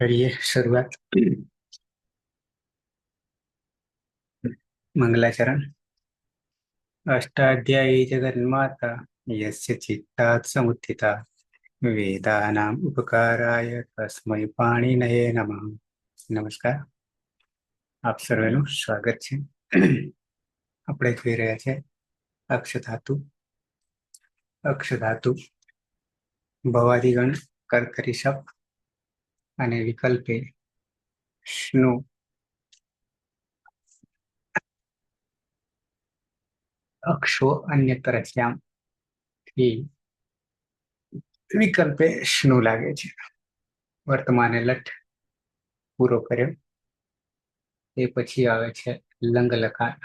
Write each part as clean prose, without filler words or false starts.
करिए शुरुआत। मंगलाचरण। अष्टाध्यायी जगन्माता यस्य चित्तात् समुत्थिता वेदानाम् उपकाराय तस्मै पाणिनये नमः। नमस्कार, આપ સર્વેનું સ્વાગત છે। આપણે જોઈ રહ્યા છે અક્ષધાતુ। અક્ષધાતુ ભવાદિગણ કર્કરી શપ અને વિકલ્પે શ્નુ અક્ષો અન્યતરસ્યામ થી વિકલ્પે શ્નુ લાગે છે। વર્તમાને લટ પૂરો કર્યો। એ પછી આવે છે લંગ લકાર,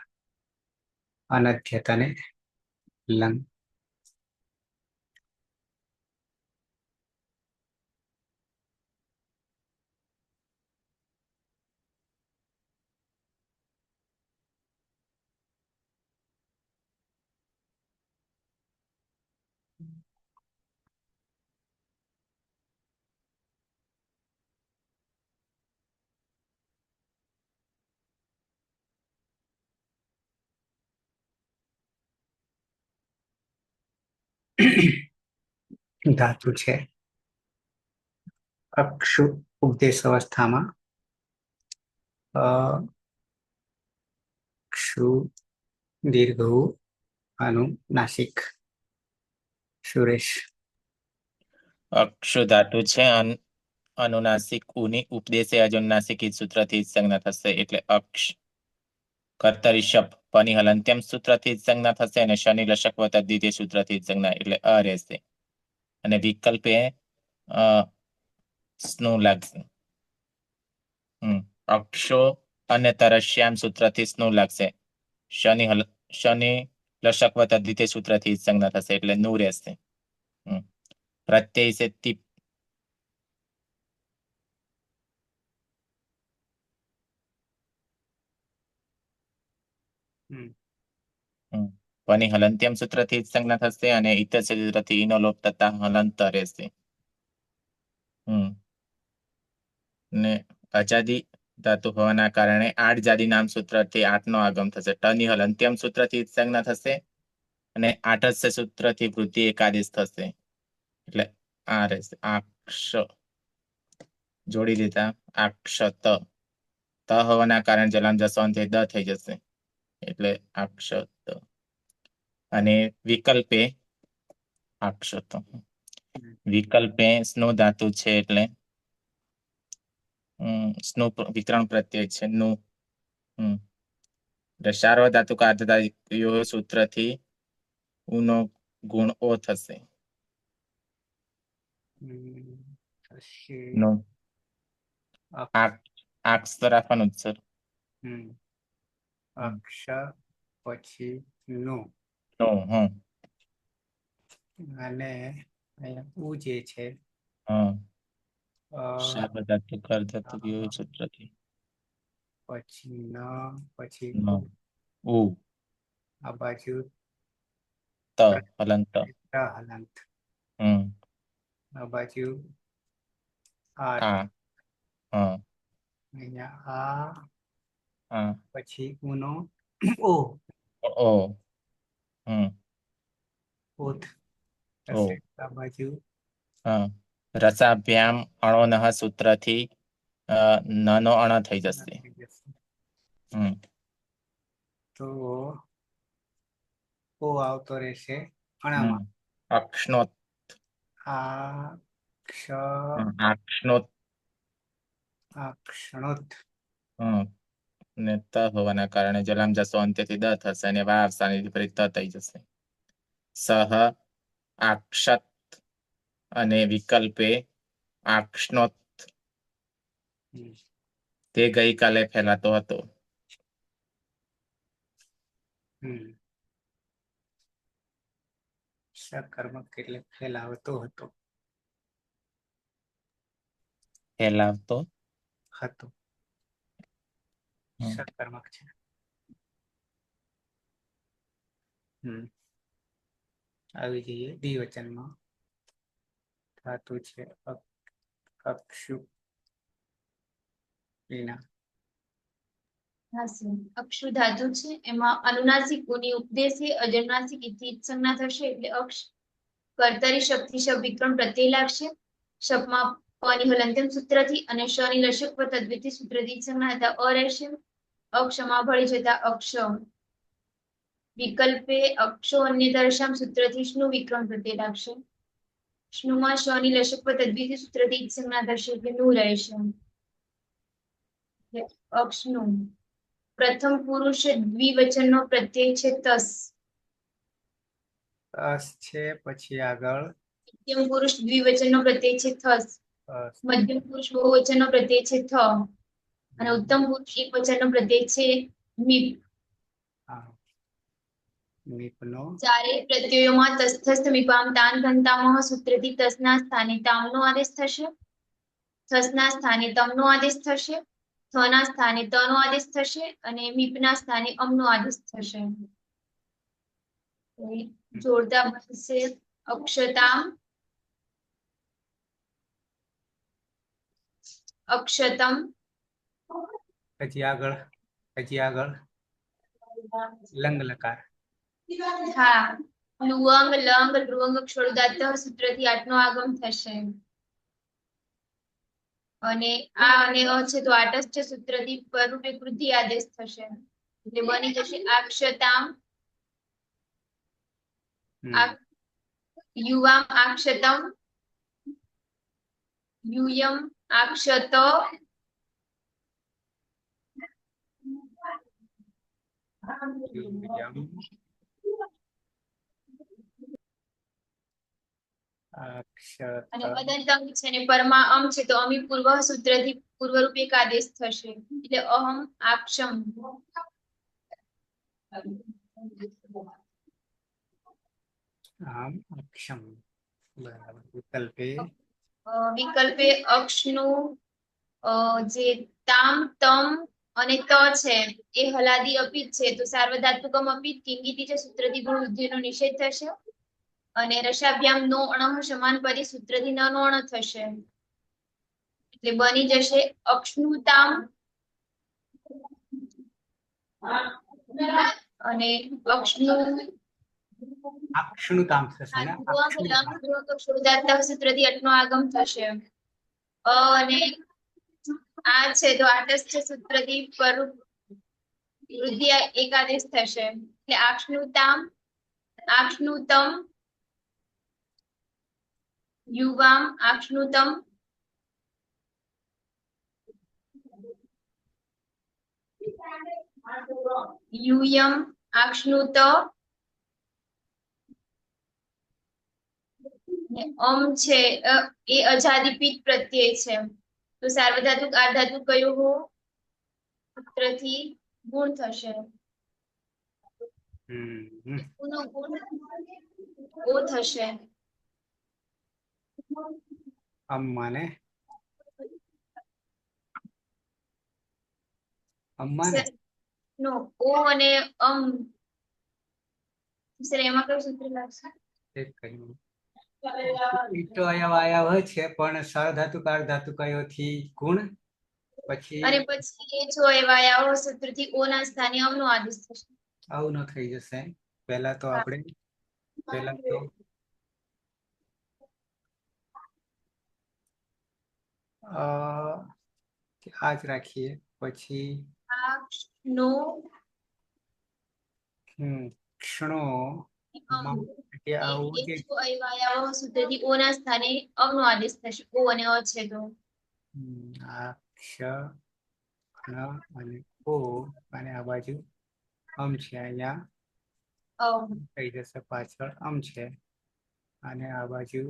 અનધ્યતને લંગ। ધાતુ છે અક્ષુ ઉપદેશ અવસ્થામાં ક્ષુ દીર્ઘ અનુનાસિક। સુરેશ। અક્ષુ ધાતુ છે અનુનાસિક ઉની ઉપદેશે અજનુનાસિક સૂત્રથી જ સંજ્ઞા થશે એટલે અક્ષ। કર્તરી શપ પની હલંત્યમ સૂત્રથી જ સંજ્ઞા થશે અને શનિ લશક વત્તા દ્વિતીય સૂત્રથી જ સંજ્ઞા એટલે અ રહેશે અને વિકલ્પે સ્નુ લાગશે। અક્ષો અને તરસ્યામ સૂત્રથી સ્નુ લાગશે। શનિ લશક વત્તા દ્વિતીય સૂત્રથી જ સંજ્ઞા થશે એટલે નું રહેશે। પ્રત્યય છે તીપ। પની હલંત્યમ સૂત્રથી જ સંજ્ઞા થશે અને ઇતર સૂત્રથી ઈનો લોપ થતા હલંત રહેશે। ને અજાદી ધાતુ હોવાના કારણે આઠ જાદી નામ સૂત્રથી આઠનો આગમ થશે। ટની હલંત્યમ સૂત્રથી જ સંજ્ઞા થશે અને આઠસ્ય સૂત્રથી વૃદ્ધિ એકાદેશ થશે એટલે આ રહેશે આક્ષ। જોડી દીધા આક્ષત। ત હોવાના કારણે જલામ જસવંત દ થઈ જશે એટલે આક્ષત અને વિકલ્પે આક્ષત। વિકલ્પે સ્નો ધાતુ છે એટલે સ્નો વિતરણ પ્રત્યય છે નું। સાર્વધાતુક અર્ધધાતુક સૂત્રથી ઉનો ગુણ ઓ થશે। નું આક્ષ તો રાખવાનું જ સર। અક્ષ પછી નું અને અહીંયા ઉ જે છે સાર્વધાતુક અર્ધધાતુક સૂત્રથી પછી ન પછી ઉ આ બાજુ ત હલંત હલંત આ બાજુ આ અહીંયા આ પછી ઉનો ઓ ઓથ આ બાજુ રસાભ્યામ અણોનહ સૂત્રથી નનો અણ થઈ જશે। તો ઓ આવતો રહેશે અણામાં। અક્ષનોત અક્ષનોત ને ત હોવાના કારણે જલામ જસો અંત્યથી દ થશે અને વા અવસાની વિપરીત ત થઈ જશે। સહ આક્ષત અને વિકલ્પે આક્ષનોત। તે ગઈકાલે ફેલાતો હતો। સકર્મક એટલે ફેલાવતો હતો। ફેલાવતો હતો સકર્મક છે। આવી જઈએ દ્વિવચનમાં ધાતુ છે અક્ષુ એના હા સર. અક્ષુ ધાતુ છે એમાં અનુનાસિક ઉની ઉપદેશે અજનુનાસિક ઇતિ સંજ્ઞા થશે એટલે અક્ષ કર્તરી શક્તિ શબ વિક્રમ પ્રત્યય લાગશે. શબમાં પની હલંત્યમ સૂત્રથી અને શની લશક પર તદ્વિતિ સૂત્રથી સંજ્ઞા હતા અ રહેશે. અક્ષમાં ભળી જતા અક્ષ વિકલ્પે અક્ષો અન્ય દર્શામ સૂત્રથી શ્નુ વિક્રમ પ્રત્યય લાગશે. શ્નુમાં શની લશક પર તદ્વિતિ સૂત્રથી સંજ્ઞા થશે એટલે નું રહેશે. અક્ષનું પ્રથમ પુરુષ દ્વિવચનનો પ્રત્યય છે તસ. અસ છે પછી આગળ મધ્યમ પુરુષ દ્વિવચનનો પ્રત્યય છે થસ. અસ. મધ્યમ પુરુષ બહુવચનનો પ્રત્યય છે થ અને ઉત્તમ પુરુષ એકવચનનો પ્રત્યય છે મીપ. હા. મીપનો ચારે પ્રત્યયોમાં તસ્થસ્થ મીપામ તાન ઘંતામહ સૂત્રથી તસના સ્થાને તામનો આદેશ થશે. થસના સ્થાને તમનો આદેશ થશે. થના સ્થાને તનો આદેશ થશે અને મીપના સ્થાને અમનો આદેશ થશે. જોડતા બનશે અક્ષતામ અક્ષતમ. હજી આગળ લંગ લકાર હા. લુઅંગ લંગ લૃઅંગ ક્ષોરદાત્ત સૂત્રથી આઠનો આગમ થશે અને આ અને અ છે તો આટસ છે સૂત્રથી પરરૂપે કૃતિ આદેશ થશે એટલે બની જશે આક્ષતામ યુવામ આક્ષતમ યુયમ આક્ષત અને અદંતમ છે ને પરમા અમ છે તો અમી પૂર્વ સૂત્રથી પૂર્વરૂપે એક આદેશ થશે એટલે અહમ આક્ષમ. આમ અક્ષમ બરાબર. વિકલ્પે વિકલ્પે અક્ષનું જે તામ તમ અને ત છે એ હલાદી અપિત છે તો સાર્વધાતુકમ અપિત કિંગીતી છે સૂત્રથી ગુણ વૃદ્ધિનો નિષેધ થશે અને રસાભ્યામ નો અણહ સમાન પરી સૂત્રથી ન નો અણ થશે એટલે બની જશે અક્ષનુતામ અને અક્ષનું અક્ષણુતામ થશે ને સૂત્રથી અટનો આગમ થશે અને આ છે તો આટસ છે સૂત્રથી પર વૃદ્ધિ એકાદેશ થશે એટલે આક્ષનુતામ આક્ષનુતમ યુવામ આક્ષનુતમ યુયમ આક્ષનુત છે એ અજાદિપીત પ્રત્યય છે તો સાર્વધાતુક આર્ધાતુક કયું હો સૂત્રથી ગુણ થશે ગુણ ઓ થશે અમ્માને અમ્માને નો ઓ અને સર એમાં કયું સૂત્ર લાગશે એક કહ્યું ઈટો અયવ છે પણ સાર્વધાતુક અર્ધાતુકયોથી ગુણ પછી અને પછી એ જો એવા આવો સૂત્રથી ઓ ના સ્થાને અમનો આદેશ થશે આવું ન થઈ જશે પહેલા તો આપણે આ જ રાખીએ પછી નો ક્ષણો સૂત્રથી ઓ ના સ્થાને અવનો આદેશ થશે ઓ અને અ છે તો આ ક્ષ અને ઓ અને આ બાજુ અમ છે અહીંયા થઈ જશે પાછળ અમ છે અને આ બાજુ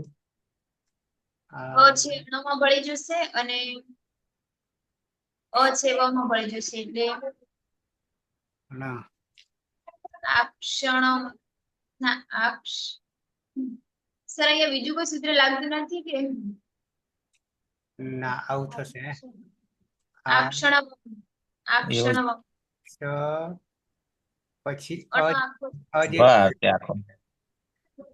છે ણમાં ભળી જશે અને અ છે વામાં ભળી જશે એટલે આક્ષણ ના આક્ષ સર અહીંયા બીજું કોઈ સૂત્ર લાગતું નથી કે ના આવું થશે આક્ષણ પછી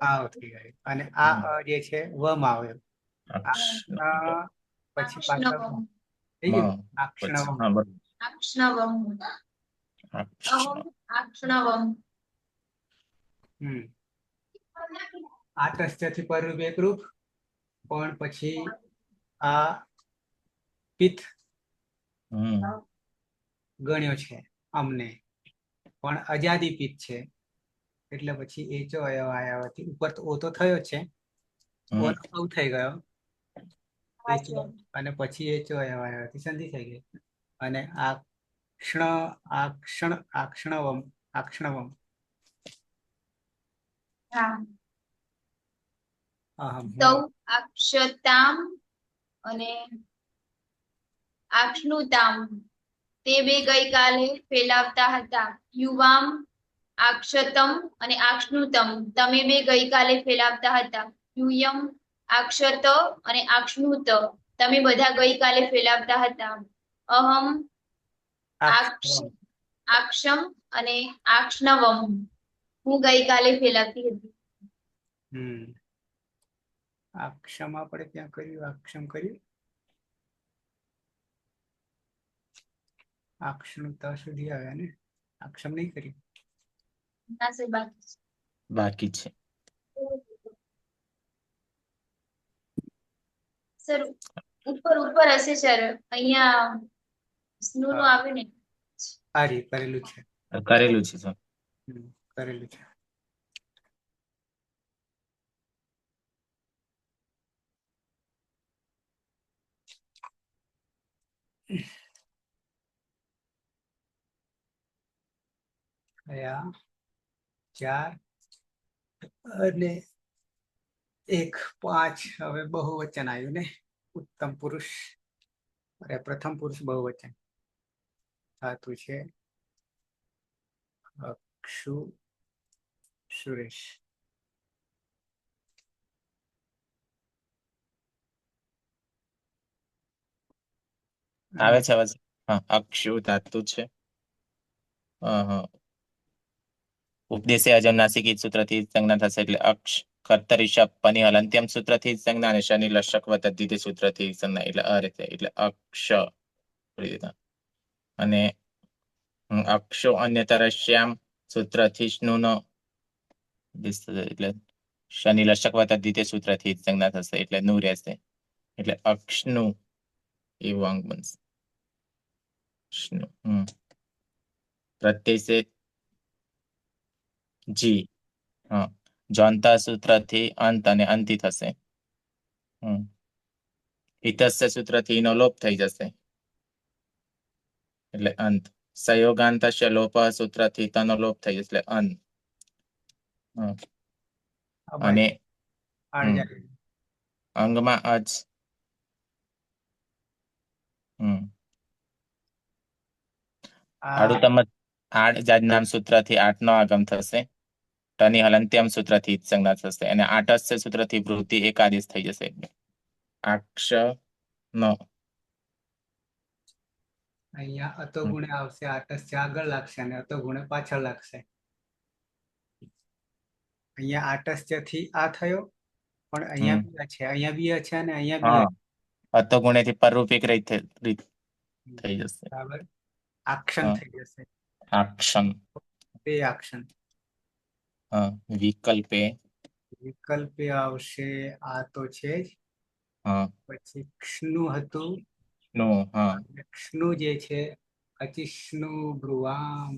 આવ થઈ ગયું અને આ જે છે વ માં આવ્યો પછી પાછળ થઈ ગયું પછી આક્ષણવમ. હા બરોબર આક્ષ્ણવમ અહમ આક્ષ્ણવમ આતસ્થ્યથી પરરૂપ એકરૂપ, પણ પછી આ પિત્ત હમ ગણ્યો છે અમને, પણ અજાદી પિત્ત છે એટલે પછી એ જો અવયવ આવ્યાથી ઉપર તો ઓ તો થયો જ છે, ઓ હમ નો થઈ ગયો એ ચો, અને પછી એ ચો અવયવ આવ્યાથી સંધિ થઈ ગઈ, અને આક્ષણવમ હા અહમ તૌ અક્ષતામ અને આક્ષ્ણુતામ તે બે ગઈકાલે ફેલાવતા હતા. યુવામ આક્ષતમ અને આક્ષ્ણુતમ તમે બે ગઈકાલે ફેલાવતા હતા. યુયમ આક્ષત અને આક્ષ્ણુત તમે બધા ગઈકાલે ફેલાવતા હતા. અહમ આક્ષણવમ. આક્ષમ અને આક્ષ્ણવમ હું ગઈકાલે ફેલાવતી હતી. આક્ષમ આપણે ત્યાં કર્યું, આક્ષમ કર્યું, આક્ષણુતા સુધી આવ્યા ને, આક્ષમ નહીં કર્યું. ના સર બાકી બાકી છે. સર ઉપર ઉપર હશે સર, અહીંયા સ્નો નું આવે ને. હારી કરેલું છે. કરેલું છે સર. કરેલું છે. આયા 4 અને 1 5 હવે બહુવચન આવ્યું ને, ઉત્તમ પુરુષ અરે પ્રથમ પુરુષ બહુવચન થતું છે અક્ષુ સુરેશ. આવે છે અવાજ? હા અક્ષુ ધાતુ છે. ઉપદેશે અજમનાસિક ઈદ સૂત્રથી સંજ્ઞા થશે એટલે અક્ષ, કર્તરી શપ પની હલંત્યમ સૂત્રથી સંજ્ઞા અને શનિ લશક વતદ્ધિતિ સૂત્રથી સંજ્ઞા એટલે અ રીતે એટલે અક્ષ અને અક્ષો અન્યતરશ્યામ સૂત્રથી સ્નુનો એટલે શનિ લશક વતદ્ધિતિ સૂત્રથી સંજ્ઞા થશે એટલે નું રહેશે એટલે અક્ષનું એવું અંગ બનશે. પ્રત્યય સે જી જોંતા સૂત્રથી અંત અને અંતિ થશે. ઇતસ્ય સૂત્રથી નો લોપ થઈ જશે એટલે અંત. સંયોગાંતસ્ય લોપ સૂત્રથી તનો લોપ થઈ જશે એટલે અંત. અને અંગમાં અજ આડ જાત નામ સૂત્રથી આઠનો આગમ થશે. ટની હલંત્યમ સૂત્રથી સંજ્ઞા થશે અને આટસ્ય સૂત્રથી વૃત્તિ એકાદેશ થઈ જશે. આક્ષ ન અહીંયા અતો ગુણે આવશે, આટસ્ય આગળ લાગશે અને અતો ગુણે પાછળ લાગશે. અહીંયા આટસ્ય થી આ થયો, પણ અહીંયા બી છે, અહીંયા બી છે અને અહીંયા બી અતો ગુણેથી પરરૂપિક રીત થઈ જશે. બરાબર. આક્ષન થઈ જશે. આક્ષન તે આક્ષન. વિકલ્પે વિકલ્પે આવશે આ તો છે જ. પછી ક્ષનું હતું. ક્ષનું જે છે અચિષ્ણુ બ્રુવામ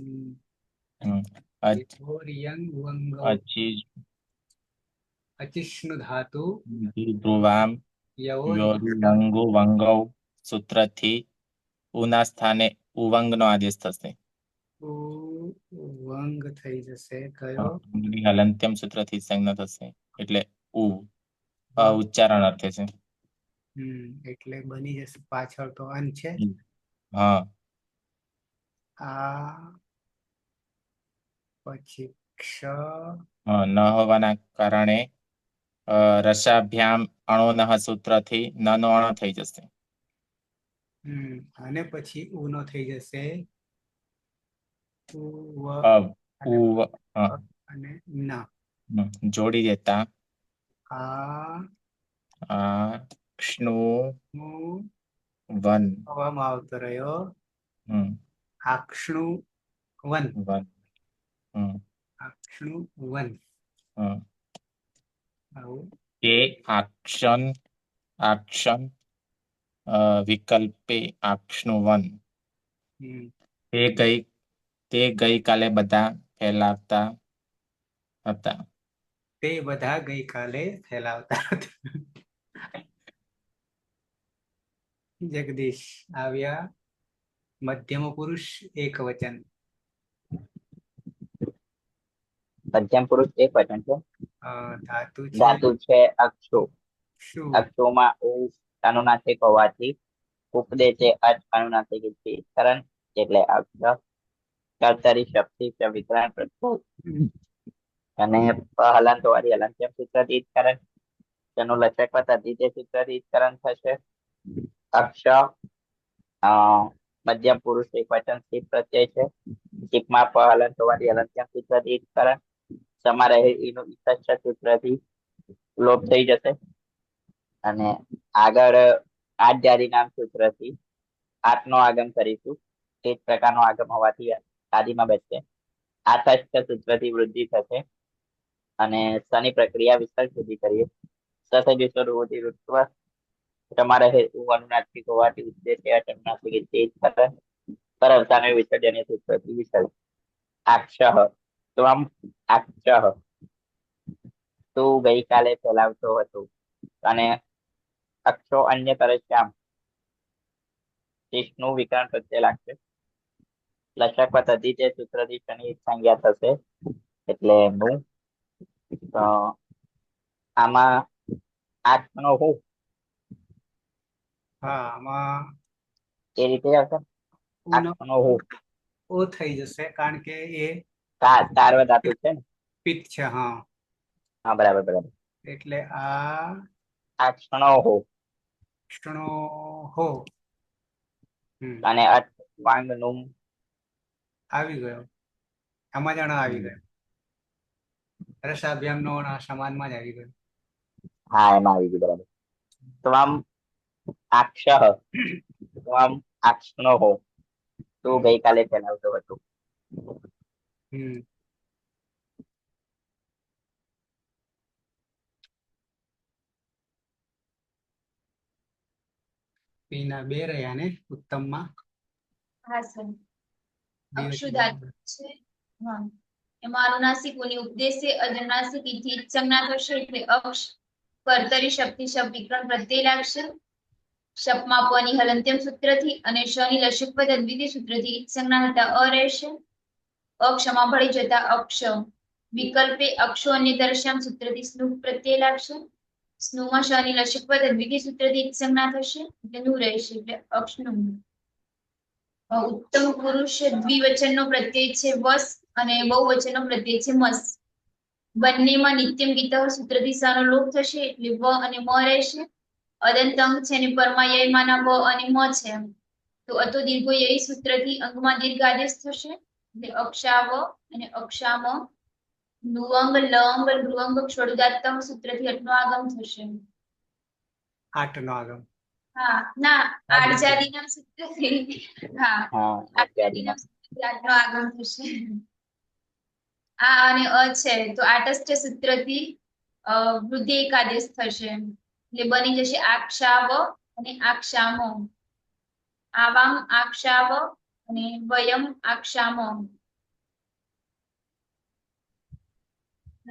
અચિષ્ણુ ધાતુ બ્રુવામ યંગુ વંગૌ સૂત્રથી ઉના સ્થાને ઉવંગનો આદેશ થશે. વંગ થઈ જશે. કયો? હલંત્યમ સૂત્રથી સંજ્ઞા થશે એટલે ઉ ઉચ્ચારણ અર્થે છે. એટલે બની જશે પાછળ તો અન છે. આ પછી ક્ષ ન હોવાના કારણે રસાભ્યામ અણોનહ સૂત્રથી નનો અણ થઈ જશે. અને પછી ઉનો થઈ જશે અને ના જોડી દેતા આ ક્ષણુ વન. હવામાં આવતો રહ્યો હમ આક્ષનું વન. વન. હમ આક્ષનું વન. હમ આવું તે આક્ષન વિકલ્પે આક્ષનું વન. હમ. તે ગઈકાલે બધા ફેલાવતા હતા. તે બધા ગઈકાલે ફેલાવતા હતા. જગદીશ આવ્યા મધ્યમ પુરુષ એક વચન. મધ્યમ પુરુષ એક વચન છે. ધાતુ છે ધાતુ છે અક્ષુ. શું. અક્ષુમાં ઉ અનુનાસિક હોવાથી ઉપદે છે અચ અનુનાસિક કરણ એટલે અક્ષર કર્તરી શક્તિ વિતરણ પ્રત્યય અને હલંત વાળી હલંત્યમ સૂત્રથી કરણ તેનું લચક અતિથ્ય સૂત્રથી કરણ થશે. અક્ષર મધ્યમ પુરુષ એક વચન સ્થિત પ્રત્યય છે. ટીપમાં હલંત વાળી હલંત્યમ સૂત્રથી કરણ સમારે એનું સૂત્રથી લોપ થઈ જશે અને આગળ આઠ જારી નામ સૂત્રથી આઠનો આગમ કરીશું. તે જ પ્રકારનો આગમ હોવાથી આદિમાં બેસશે. આઠ સૂત્રથી વૃદ્ધિ થશે અને શનિ પ્રક્રિયા વિસર્ગ સુધી કરીએ. સસજુસ્વરૂપથી તમારે અનુનાસિક હોવાથી ઉદ્દેશ્ય અનુનાસિક તે જ પર અવસાન વિસર્જનીય સૂત્રથી વિસર્ગ. આક્ષ તો આમ આક્ષ તું ગઈકાલે ફેલાવતો હતો અને અક્ષો અન્ય તરે શ્યામ નું વિકરણ પ્રત્યે લાગશે. લચક પદ્ધતિ તે સૂત્રથી શનિ સંજ્ઞા થશે એટલે નું. આમાં આઠ નો હું હા આમાં એ રીતે આવશે. આઠ નો હું ઓ થઈ જશે કારણ કે એ તાર્વ ધાતુ છે ને. પિત્ત છે. હા હા બરાબર. એટલે આ આઠ નો હું ક્ષણો હો. અને અટ વાંગ નું આવી ગયો. આમાં જાણ આવી ગયો. રસાભ્યામ નો સમાનમાં જ આવી ગયો. હા એમાં આવી ગયું બરાબર. તો આમ આક્ષ તો આમ આક્ષ નો હો તું ગઈકાલે ફેલાવતો હતો. પીના બે રહ્યા ને ઉત્તમમાં. હા સર અક્ષુ ધાતુ છે. હા એમાં અનુનાસિકોની ઉપદેશે અનુનાસિક થી સંજ્ઞા થશે એટલે અક્ષ કર્તરી શક્તિ શબ્દ વિકરણ પ્રત્યય લાગશે. શપમાં પની હલંત્યમ સૂત્રથી અને શની લશક પદ દ્વિતીય સૂત્રથી સંજ્ઞા હતા અ રહેશે. અક્ષમાં ભળી જતા અક્ષ વિકલ્પે અક્ષો અન્ય દર્શ્યામ સૂત્રથી સ્નુપ પ્રત્યય લાગશે. સ્નુમાં શની લશક પદ દ્વિતીય સૂત્રથી સંજ્ઞા થશે એટલે નું રહેશે એટલે અક્ષનું. ઉત્તમ પુરુષ દ્વિવચન નો પ્રત્યય છે વસ અને બહુવચન નો પ્રત્યય છે મસ. બંનેમાં નિત્યમ ગીત સૂત્રથી સાનો લોપ થશે એટલે વ અને મ રહેશે. અદંત અંગ છે ને પરમાયયમાંના વ અને મ છે. તો અતો દીર્ઘો યય સૂત્રથી અંગમાં દીર્ઘ આદેશ થશે એટલે અક્ષાવ અને અક્ષામ. નુઅંગ લંગ નૃઅંગ ક્ષળુદાત્તમ સૂત્રથી અટનો આગમ થશે. આઠ નો આગમ. હા ના આઠ જાતિના સૂત્રથી હા આઠ જાતિના સૂત્રથી આઠનો આગમ થશે. આ અને અ છે તો આટસ્થ્ય સૂત્રથી વૃદ્ધિ એક આદેશ થશે એટલે બની જશે આક્ષાવ અને આક્ષામો. આવામ આક્ષાવ અને વયમ આક્ષામો.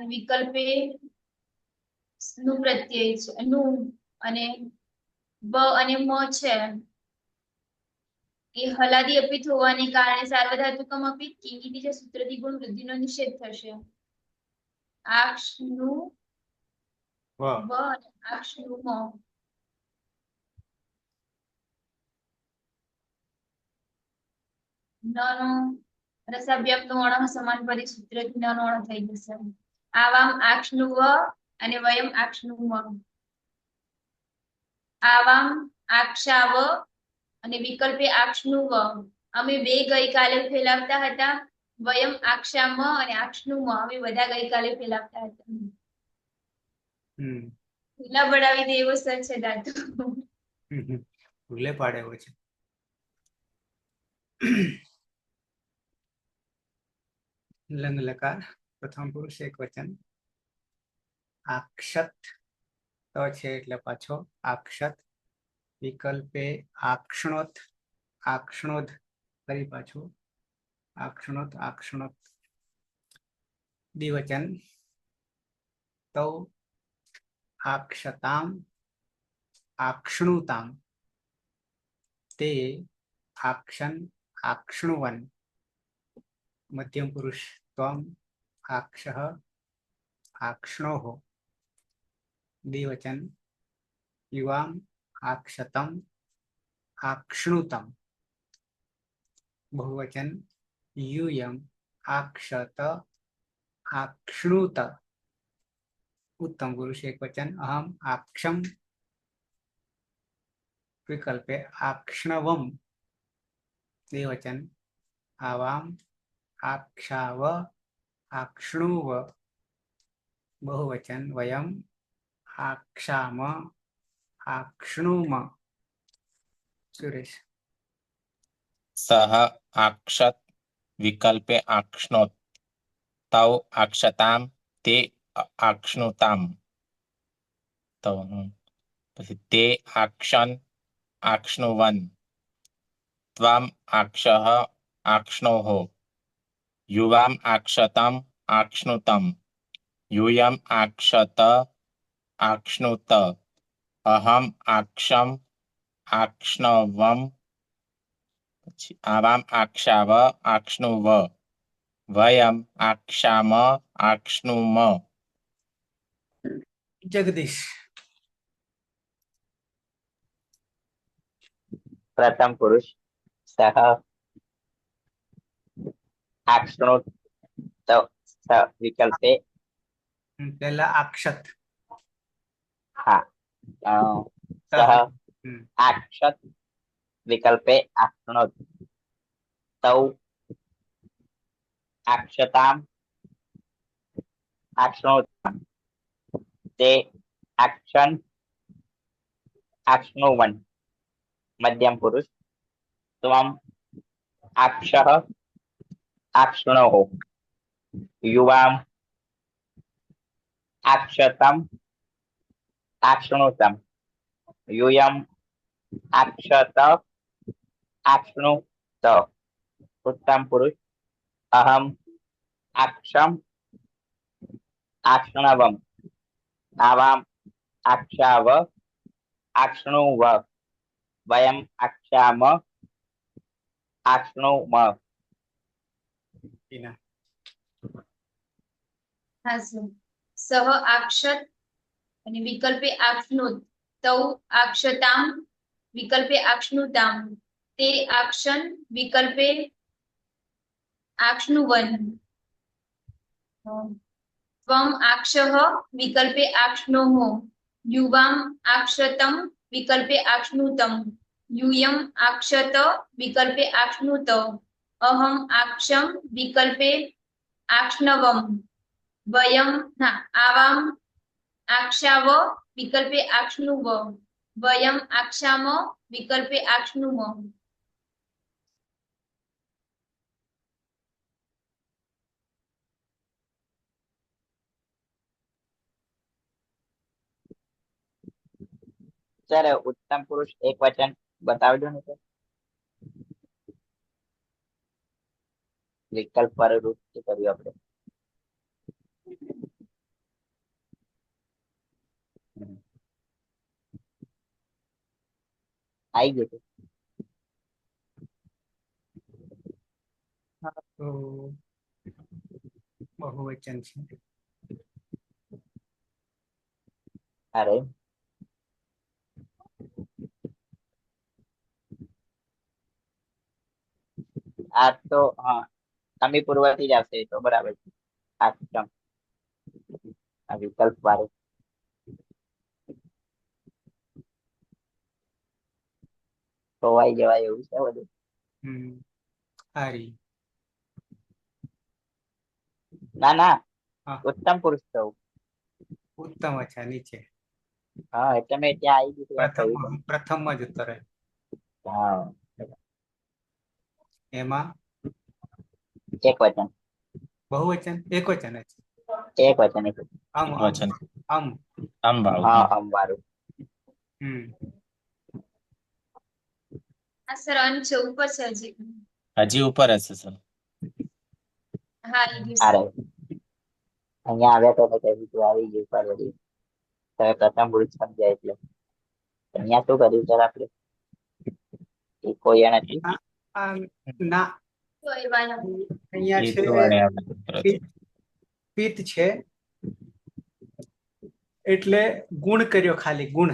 વિકલ્પે નું પ્રત્યય છે નું અને બ અને મ છે એ હલાદી અપિત હોવાને કારણે સાર્વધાતુકમ અપિત કિંગીતી જે સૂત્રથી ગુણ વૃદ્ધિનો નિષેધ થશે. આક્ષનું વ અને આક્ષનું મ. નો રસાભ્યામ નો અણ સમાન પરી સૂત્રથી નો અણ થઈ જશે. આવામ આક્ષનું વ અને વયમ આક્ષનું મ. આવામ આક્ષાવ અને વિકલ્પે આક્ષનું વ. અમે બે ગઈકાલે ફેલાવતા હતા. વયમ આક્ષામ અને આક્ષનું મ અમે બધા ગઈકાલે ફેલાવતા હતા. હમ પેલા બડાવી દે એવો સર છે દાદુ. ભૂલે પાડે એવો છે. લંગ લકાર પ્રથમ પુરુષ એક વચન. આક્ષત ત છે એટલે પાછો આક્ષત. વિકલ્પે આક્ષણોત, આક્ષણોદ ફરી પાછું આક્ષણોત, આક્ષણોત. દ્વિવચન તૌ આક્ષતામ, આક્ષણુતામ. તે આક્ષન, આક્ષણુવન. મધ્યમ પુરુષ ત્વમ, આક્ષઃ, આક્ષણોઃ. દ્વિવચન યુવામ આક્ષતમ, આક્ષણુતમ. બહુવચન यूयम आक्षत, आक्षणुत. उत्तम पुरुष एक वचन अहम आक्षम. विकल्पे आक्षणवम. द्विवचन आवाम आक्षाव, आक्षणुव. बहुवचन वयम आक्षाम, आक्षणुम. सुरेश. सः आक्षत, विकल्पे आक्ष्णोत, तौ आक्षताम, ते आक्ष्णुताम. तो પછી તે આક્ષન, આક્ષ્ણુવન. ત્વમ આક્ષઃ, આક્ષ્ણોઃ. યુવામ આક્ષતમ, આક્ષ્ણુતમ. यूयम आक्षत, आक्ष्णुत. अहम आक्षम, आक्ष्णवम. आवाम आक्षाव, आक्ष्णुव. वयम आक्षाम, आक्ष्णुम. जगदीश. प्रथम पुरुष सह आक्षणोत विकल्पे पहला आक्षत. हाँ सह आक्षत विकल्पे आक्षणोत, तौ आक्षताम, आक्षणोताम. ते आक्षन, आक्षणुवन. मध्यम पुरुष त्वम आक्षः, आक्षणोः. युवाम आक्षतम, आक्षणुतम. यूयम आक्षत, आक्षणुत. उत्तम पुरुष अहम आक्षम, आक्षणवम. आवाम आक्षाव, आक्षणुव. वयम आक्षाम, आक्षणुम. सह आक्षत અને વિકલ્પે આક્ષણુત, તૌ આક્ષતામ, વિકલ્પે આક્ષણુતામ. તે આક્ષન, વિકલ્પે આક્ષણુવન. ત્વમ આક્ષઃ, વિકલ્પે આક્ષણોઃ. યુવામ આક્ષતમ, વિકલ્પે આક્ષણુતમ. यूयम आक्षत, विकल्पे आक्षणुत. अहम आक्षम, विकल्पे आक्षणवम. वयम आवाम आक्षाव, विकल्पे आक्षणुव. वयम आक्षाम, विकल्पे आक्षणुम. सर उत्तम पुरुष एक वचन बतावજો ને સર. વિકલ્પ પર રૂપ કર્યું આપણે. आई गए थे तो बहुवचन છે. अरे आज तो हाँ कमी पूर्वથી જ આવશે તો બરાબર છે. આક્ષમ આ વિકલ્પ વાળું ખોવાઈ જવાય એવું છે બધું. હારી. ના ના હા. ઉત્તમ પુરુષ થવું. उत्तम अच्छा नीचे હા એટલે મેં ત્યાં આવી ગયું प्रथम प्रथम જ ઉત્તર હા, એમાં એક વચન, બહુવચન એકવચન જ એક વચન, એક વચન. આમ એક આમ વચન આમ આમ વાળું. હા, હા. અંબારું. હમ આ સર અન છે ઉપર છે હજી. હજી ઉપર હશે સર. હા એ બી આ છે. રહ્યું. અહીંયા આવ્યા તો મેં કહ્યું તું આવી ગયું પાર્વતી. તમે પ્રથમ વૃત્ત સમજ્યા એટલે. અહીંયા શું કર્યું સર આપણે? એ કોઈ નથી. આ આ ના તો એ વાળા. અહીંયા એ છે તો અને આ સૂત્રથી. પિત્ત છે એટલે ગુણ કર્યો, ખાલી ગુણ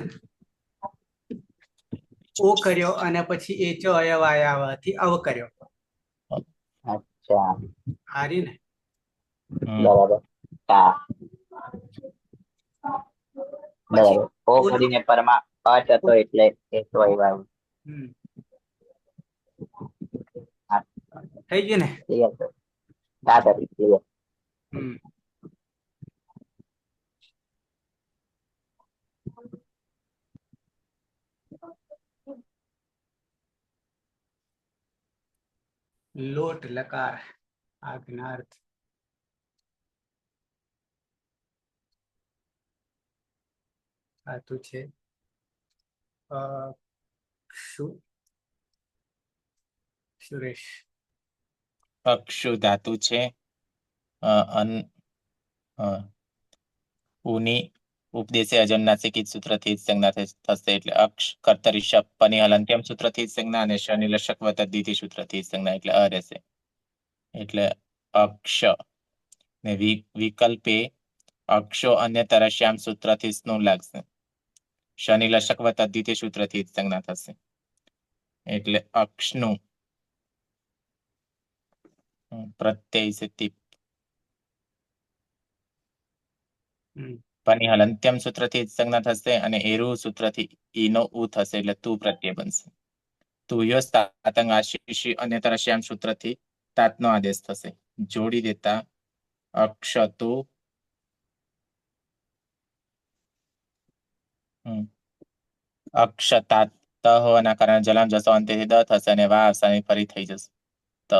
ઓ કર્યો અને પછી એ ચ અયવ આયાવાથી અવ કર્યો. અચ્છા, હારી ને હમ. બરાબર. હા, પછી બરાબર. ઓ કરીને પરમાં અચ હતો એટલે એ તો આવ્યું. હમ હા, થઈ ગયું ને. Clear sir. હા સર, ક્લિયર. હમ લોટ લકાર આજ્ઞાર્થ ધાતુ છે શું સુરેશ? અક્ષુ ધાતુ છે. અન ઉની ઉપદેશે અજન્નાસિક સૂત્રથી જ સંજ્ઞા થશે એટલે અક્ષ કર્તરી શપ પની હલંત્યમ સૂત્રથી જ સંજ્ઞા અને શનિ લશક વતદ્ધિતિ સૂત્રથી જ સંજ્ઞા એટલે અ રહેશે. એટલે અક્ષ ને વિકલ્પે અક્ષો અન્ય તરશ્યામ સૂત્રથી સ્નું લાગશે. શનિ લશક વતદ્ધિતિ સૂત્રથી જ સંજ્ઞા થશે એટલે અક્ષનું પ્રત્યય છે તીપ. પની હલંત્યમ સૂત્રથી જ સંજ્ઞા થશે અને એરુ સૂત્રથી ઈનો ઉ થશે એટલે તું પ્રત્યય બનશે. તુયો તાતંગ આશીષી અને તરશ્યામ સૂત્રથી તાતનો આદેશ થશે. જોડી દેતા અક્ષતુ અક્ષતાત હોવાના કારણે જલામ જશો અંતેથી દ થશે અને વા આવશે ફરી થઈ જશે ત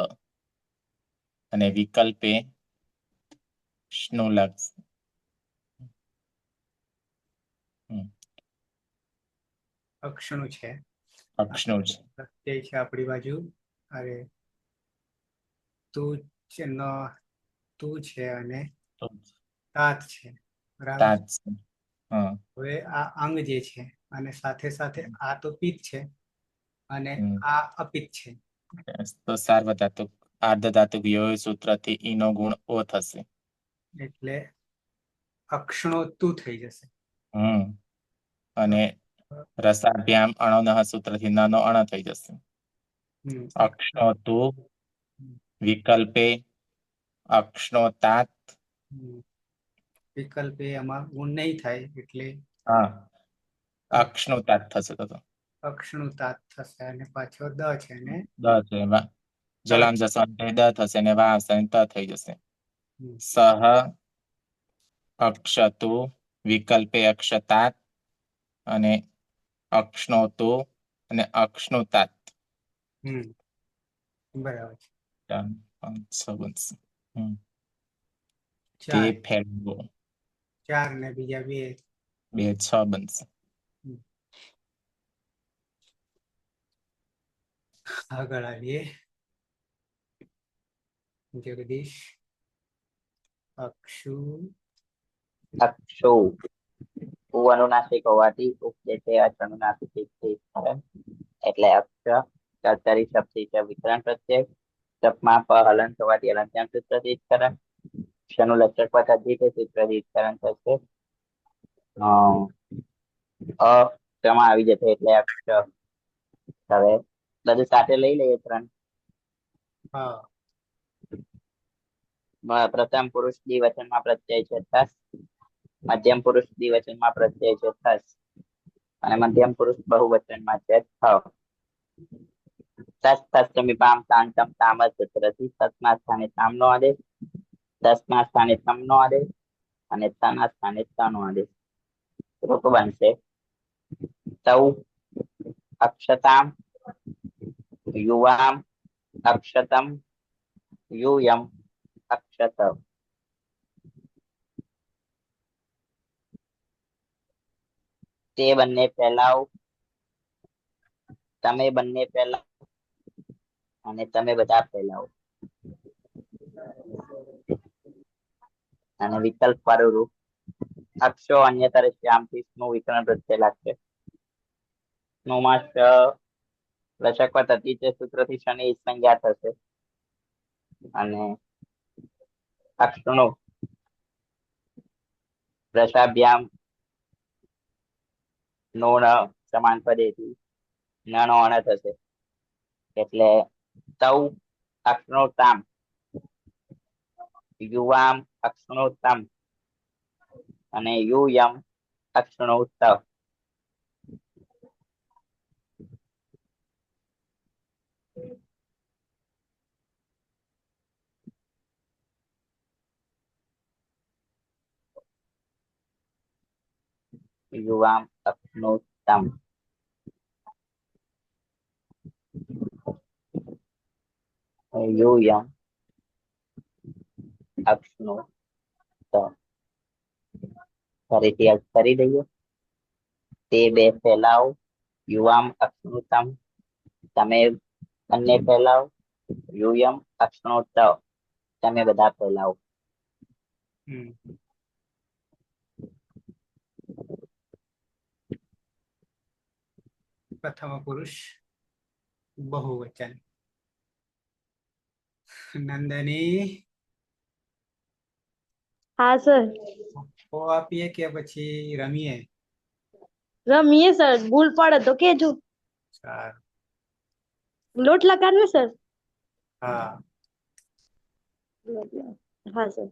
અને વિકલ્પે સ્નું લાગશે. અક્ષણું છે, અક્ષનું છે. પ્રત્યય છે આપણી બાજુ. અરે તું છે તું છે અને તાત છે, બરાબર. તાત છે. હા. હવે આ અંગ જે છે અને સાથે સાથે આ તો પિત્ત છે અને આ અપિત્ત છે. તો સાર્વધાતુક આર્ધધાતુક યો સૂત્રથી ઈનો ગુણ ઓ થશે એટલે અક્ષણો તું થઈ જશે. અને રસાભ્યામ અણોનહ સૂત્રથી નનો અણ થઈ જશે. અક્ષનો તું વિકલ્પે અક્ષનો તાત. વિકલ્પે એમાં ગુણ નહીં થાય એટલે હા, અક્ષનો તાત થશે. તો અક્ષનું તાત થશે અને પાછો દ છે ને દ છે એમાં જલામ જશો દ થશે ને વા આવશે ત થઈ જશે. સહ અક્ષતુ વિકલ્પે અક્ષતાત અને અક્ષનો તો અને અક્ષનો તાત. બરાબર છે. તે ચાર ફેરવો 4 ને બીજા 2 6 બનશે. આગળ આવીએ. જગદીશ અક્ષુ અક્ષો અનુનાસિક હોવાથી ઉપદેશે અનુનાસિક એટલે અક્ષ કર્તરી શબ્દ વિતરણ પ્રત્યય જપમાં પ હલન થવાથી હલંત્યામ સૂત્રથી કરણ શનુ લક્ષક પદ્ધતિ સૂત્રથી કરણ થશે. ક્રમમાં આવી જશે એટલે અક્ષ. હવે બધું સાથે લઈ લઈએ 3. પ્રથમ પુરુષ દ્વિવચનમાં પ્રત્યય છે થસ. મધ્યમ પુરુષ દ્વિવચનમાં પ્રત્યય છે થસ અને મધ્યમ પુરુષ બહુવચનમાં છે થસ. તસ્મીપામ તાંતમ તામ સૂત્રથી તસના સ્થાને તામનો આદેશ, તસના સ્થાને તમનો આદેશ અને તના સ્થાને તનો આદેશ. રૂપ બનશે તૌ અક્ષતામ યુવામ અક્ષતમ યુયમ અક્ષત. તે બંને ફેલાવ, તમે બંને ફેલાવ અને તમે બધા ફેલાવો. અને વિકલ્પ વાળું રૂપ અક્ષો અન્યતર શ્યામથી નું વિકરણ પ્રત્યે લાગશે. સ્નુમાં લસકવત અતિચય સૂત્રથી શનિ સંજ્ઞા થશે અને અક્ષણો રસાભ્યામ નો સમાન પદેથી નાનો અણ થશે. એટલે તૌ અક્ષણોતામ યુવામ અક્ષણોતમ અને યુયમ અક્ષણોત. યુવામ અક્ષણોતમ. યુયમ અક્ષણોત. ફરીથી અર્થ કરી દઈએ. તે બે ફેલાવ, યુવામ અક્ષણોતમ, તમે બંને ફેલાવ, યુયમ અક્ષણોત, તમે બધા ફેલાવ. પ્રથમ પુરુષ બહુવચન. નંદની હા સર, ઓ આપીએ કે પછી રમીએ? રમીએ સર, ભૂલ પડે તો કેજો. સારું. લોટ લગાડને સર. હા. હા સર.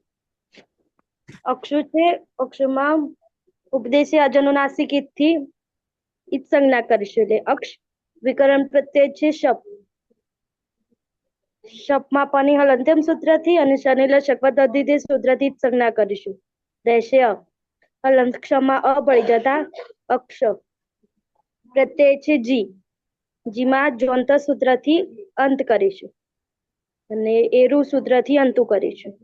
અક્ષુ છે, અક્ષરમાં ઉપદેશે અજનુનાસિક થી ઈત સંજ્ઞા કરીશું. એટલે અક્ષ વિકરણ પ્રત્યય છે શપ. શપમાં પની હલ અંતિમ સૂત્રથી અને શનિલ શકવત અધિદેશ સૂત્રથી ઈત સંજ્ઞા કરીશું. રહેશે હલંત ક્ષમાં અ પડી જતા અક્ષ પ્રત્યય છે જી. જીમાં જોંત સૂત્રથી અંત કરીશું અને એરુ સૂત્રથી અંતુ કરીશું.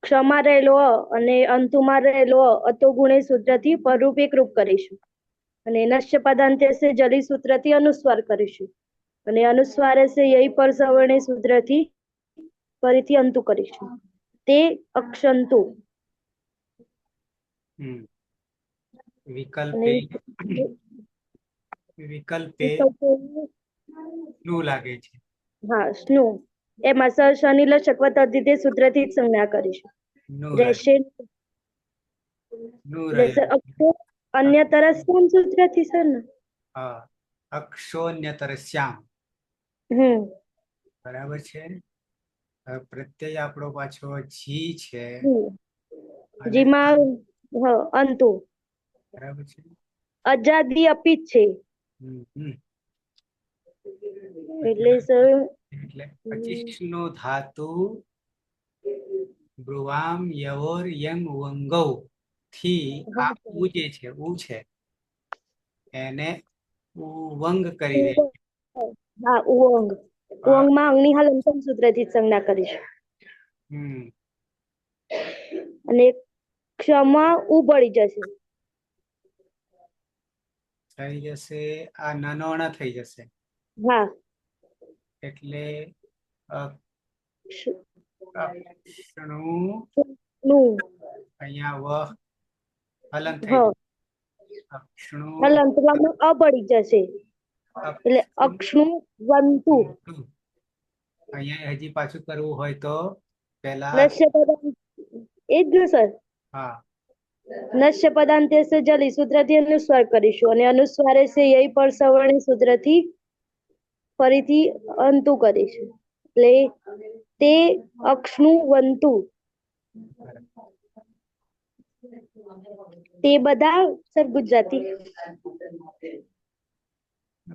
ક્ષમાં રહેલો અને અંતુમાં રહેલો અતો ગુણે સૂત્રથી પરરૂપ એકરૂપ કરીશું અને નશ્ય પદાંત્ય સે જલી સૂત્રથી અનુસ્વાર કરીશું અને અનુસ્વારે સે યઈ પર સવર્ણે સૂત્રથી ફરીથી અંતુ કરીશું. તે અક્ષંતુ. વિકલ્પે નું લાગે છે. હા, સ્નુ. એમાં શનિલ શકવત અધિદેશ સૂત્રથી જ સંજ્ઞા કરીશું. રહેશે અક્ષો અન્યતર શ્યામ સૂત્રથી સર ને. હા, અક્ષોન્યતર શ્યામ. બરાબર છે. પ્રત્યય આપણો પાછો જી છે. જીમાં અંતુ. બરાબર છે. અજાદી અપિત છે. એટલે સર 25 નો ધાતુ બ્રુવામ યવોર યંગ વંગૌ થી આ ઉ જે છે ઉ છે એને ઉવંગ કરી દે. હા, ઉવંગ. ઉવંગમાં અંગની હાલ અંતિમ સૂત્રથી સંજ્ઞા કરીશું અને ક્ષમાં ઉ પડી જશે. થઈ જશે. આ નાનો અણા થઈ જશે. હા, એટલે અહીંયા વ હલન થઈ હલંતમાં અ પડી જશે એટલે અક્ષણુ વંતુ. અહીંયા હજી પાછું કરવું હોય તો પેલા નશ્ય પદાંત એ જ ને સર. હા, નશ્ય પદાંત્ય સે જલી સૂત્રથી અનુસ્વાર કરીશું અને અનુસ્વારે સે યઈ પર સવર્ણી સૂત્રથી ફરીથી અંતુ કરીશું. એટલે તે અક્ષણુ વંતુ. તે બધા સર ગુજરાતી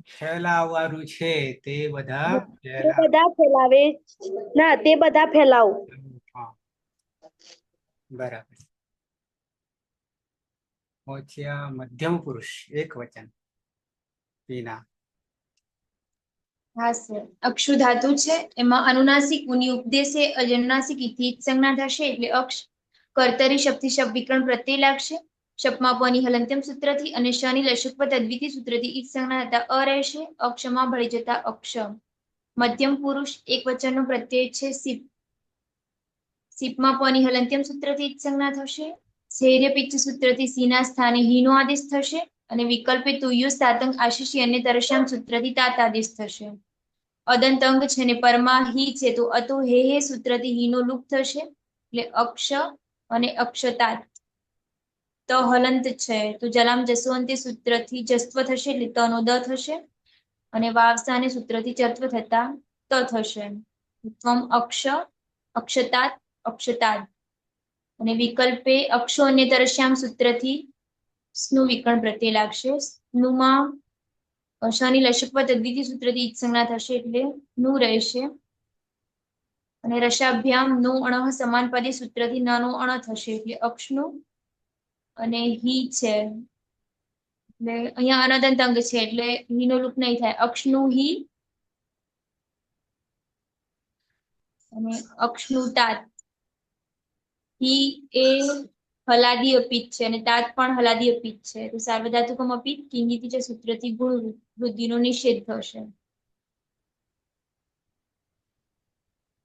ફેલાવવાનું છે. તે બધા ફેલાવે ના, તે બધા ફેલાવો. બરાબર. પહોંચ્યા મધ્યમ પુરુષ એક વચન પીના. હા સર, અક્ષુ ધાતુ છે એમાં અનુનાસિક ઉની ઉપદેશે અનુનાસિક ઇથી સંજ્ઞા થશે એટલે અક્ષ કર્તરી શબ્દથી શબ્દ વિકરણ પ્રત્યય લાગશે. શપમાં પની હલંત્યમ સૂત્રથી અને શની લશુક પર તદ્વિતી સૂત્રથી ઈજ સંજ્ઞા થતા અ રહેશે. અક્ષમાં ભળી જતા અક્ષમ. મધ્યમ પુરુષ એક વચનનો પ્રત્યય છે સિપ. સિપમાં પની હલંત્યમ સૂત્રથી ઈજ સંજ્ઞા થશે. શૈર્ય પિચ્ચ સૂત્રથી સીના સ્થાને હીનો આદેશ થશે અને વિકલ્પે તુયુ સાતંગ આશિષી અને તરશ્યામ સૂત્રથી તાત આદેશ થશે. અદંત અંગ છે ને પરમાં હી છે તો અતો હે સૂત્રથી હીનો લુપ થશે એટલે અક્ષ અને અક્ષતાત. ત હલંત છે તો જલામ જસવંતી સૂત્રથી જસ્વ થશે એટલે તનો દ થશે અને વાવસાને સૂત્રથી ચત્વ થતા ત થશે. ત્વમ અક્ષ અક્ષતાત અક્ષતાદ અને વિકલ્પે અક્ષો અને તરશ્યામ સૂત્રથી સ્નુ વિકરણ પ્રત્યય લાગશે. સ્નુમાં શની લશક પર તદ્વિતી સૂત્રથી ઈજ સંજ્ઞા થશે એટલે નું રહેશે અને રસાભ્યામ નો અણ સમાન પદે સૂત્રથી નાનો અણ થશે એટલે અક્ષનું અને હી છે એટલે અહીંયા અનદંત અંગ છે એટલે હી નો રૂપ નહીં થાય. અક્ષનું હી અને અક્ષનું તાત. હી એ હલાદી અપિત છે અને તાત પણ હલાદી અપિત છે તો સાર્વધાતુકમ અપિત કિંગીતી છે સૂત્રથી ગુણ વૃદ્ધિનો નિષેધ થશે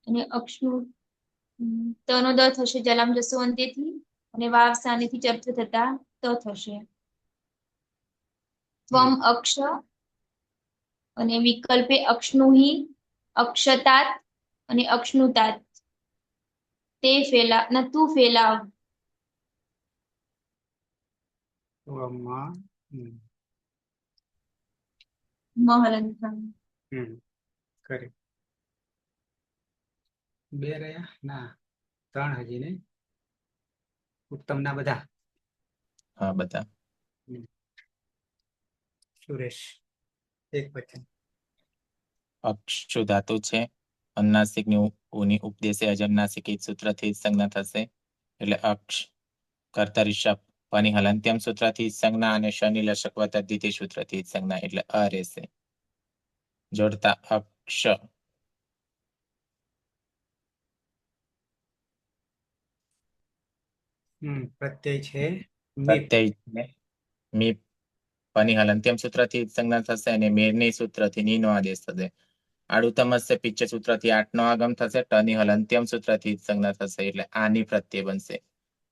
અને અક્ષનું તનો દ થશે જલામ જસો અંતેથી અને વાવ સાનેથી ચર્ચ થતા ત થશે. ત્વમ અક્ષ અને વિકલ્પે અક્ષનું હી અક્ષતાત અને અક્ષનું તાત. તે ફેલા ન તું ફેલાવ. મહલંથન કરી બે રહ્યા ના ત્રણ હજી ને ઉત્તમ ના બધા. હા બધા. સુરેશ એક વચન. અક્ષુ ધાતુ છે અનુનાસિક ની ઉની ઉપદેશે અજનુનાસિક ઈજ સૂત્રથી ઈજ સંજ્ઞા થશે એટલે અક્ષ કર્તરી શપ પની હલંત્યમ સૂત્રથી ઈજ સંજ્ઞા અને શનિ લશક વત્તા દ્વિતીય સૂત્રથી ઈજ સંજ્ઞા એટલે અ રહેશે. જોડતા અક્ષ પ્રત્યય છે પ્રત્યય છે મીપ પની હલંત્યમ સૂત્રથી ઈજ સંજ્ઞા થશે અને મેરની સૂત્રથી ની નો આદેશ થશે. આડુતમસ્ય પિચ્ચ સૂત્રથી આઠ નો આગમ થશે. ટની હલંત્યમ સૂત્રથી ઈજ સંજ્ઞા થશે એટલે આની પ્રત્યય બનશે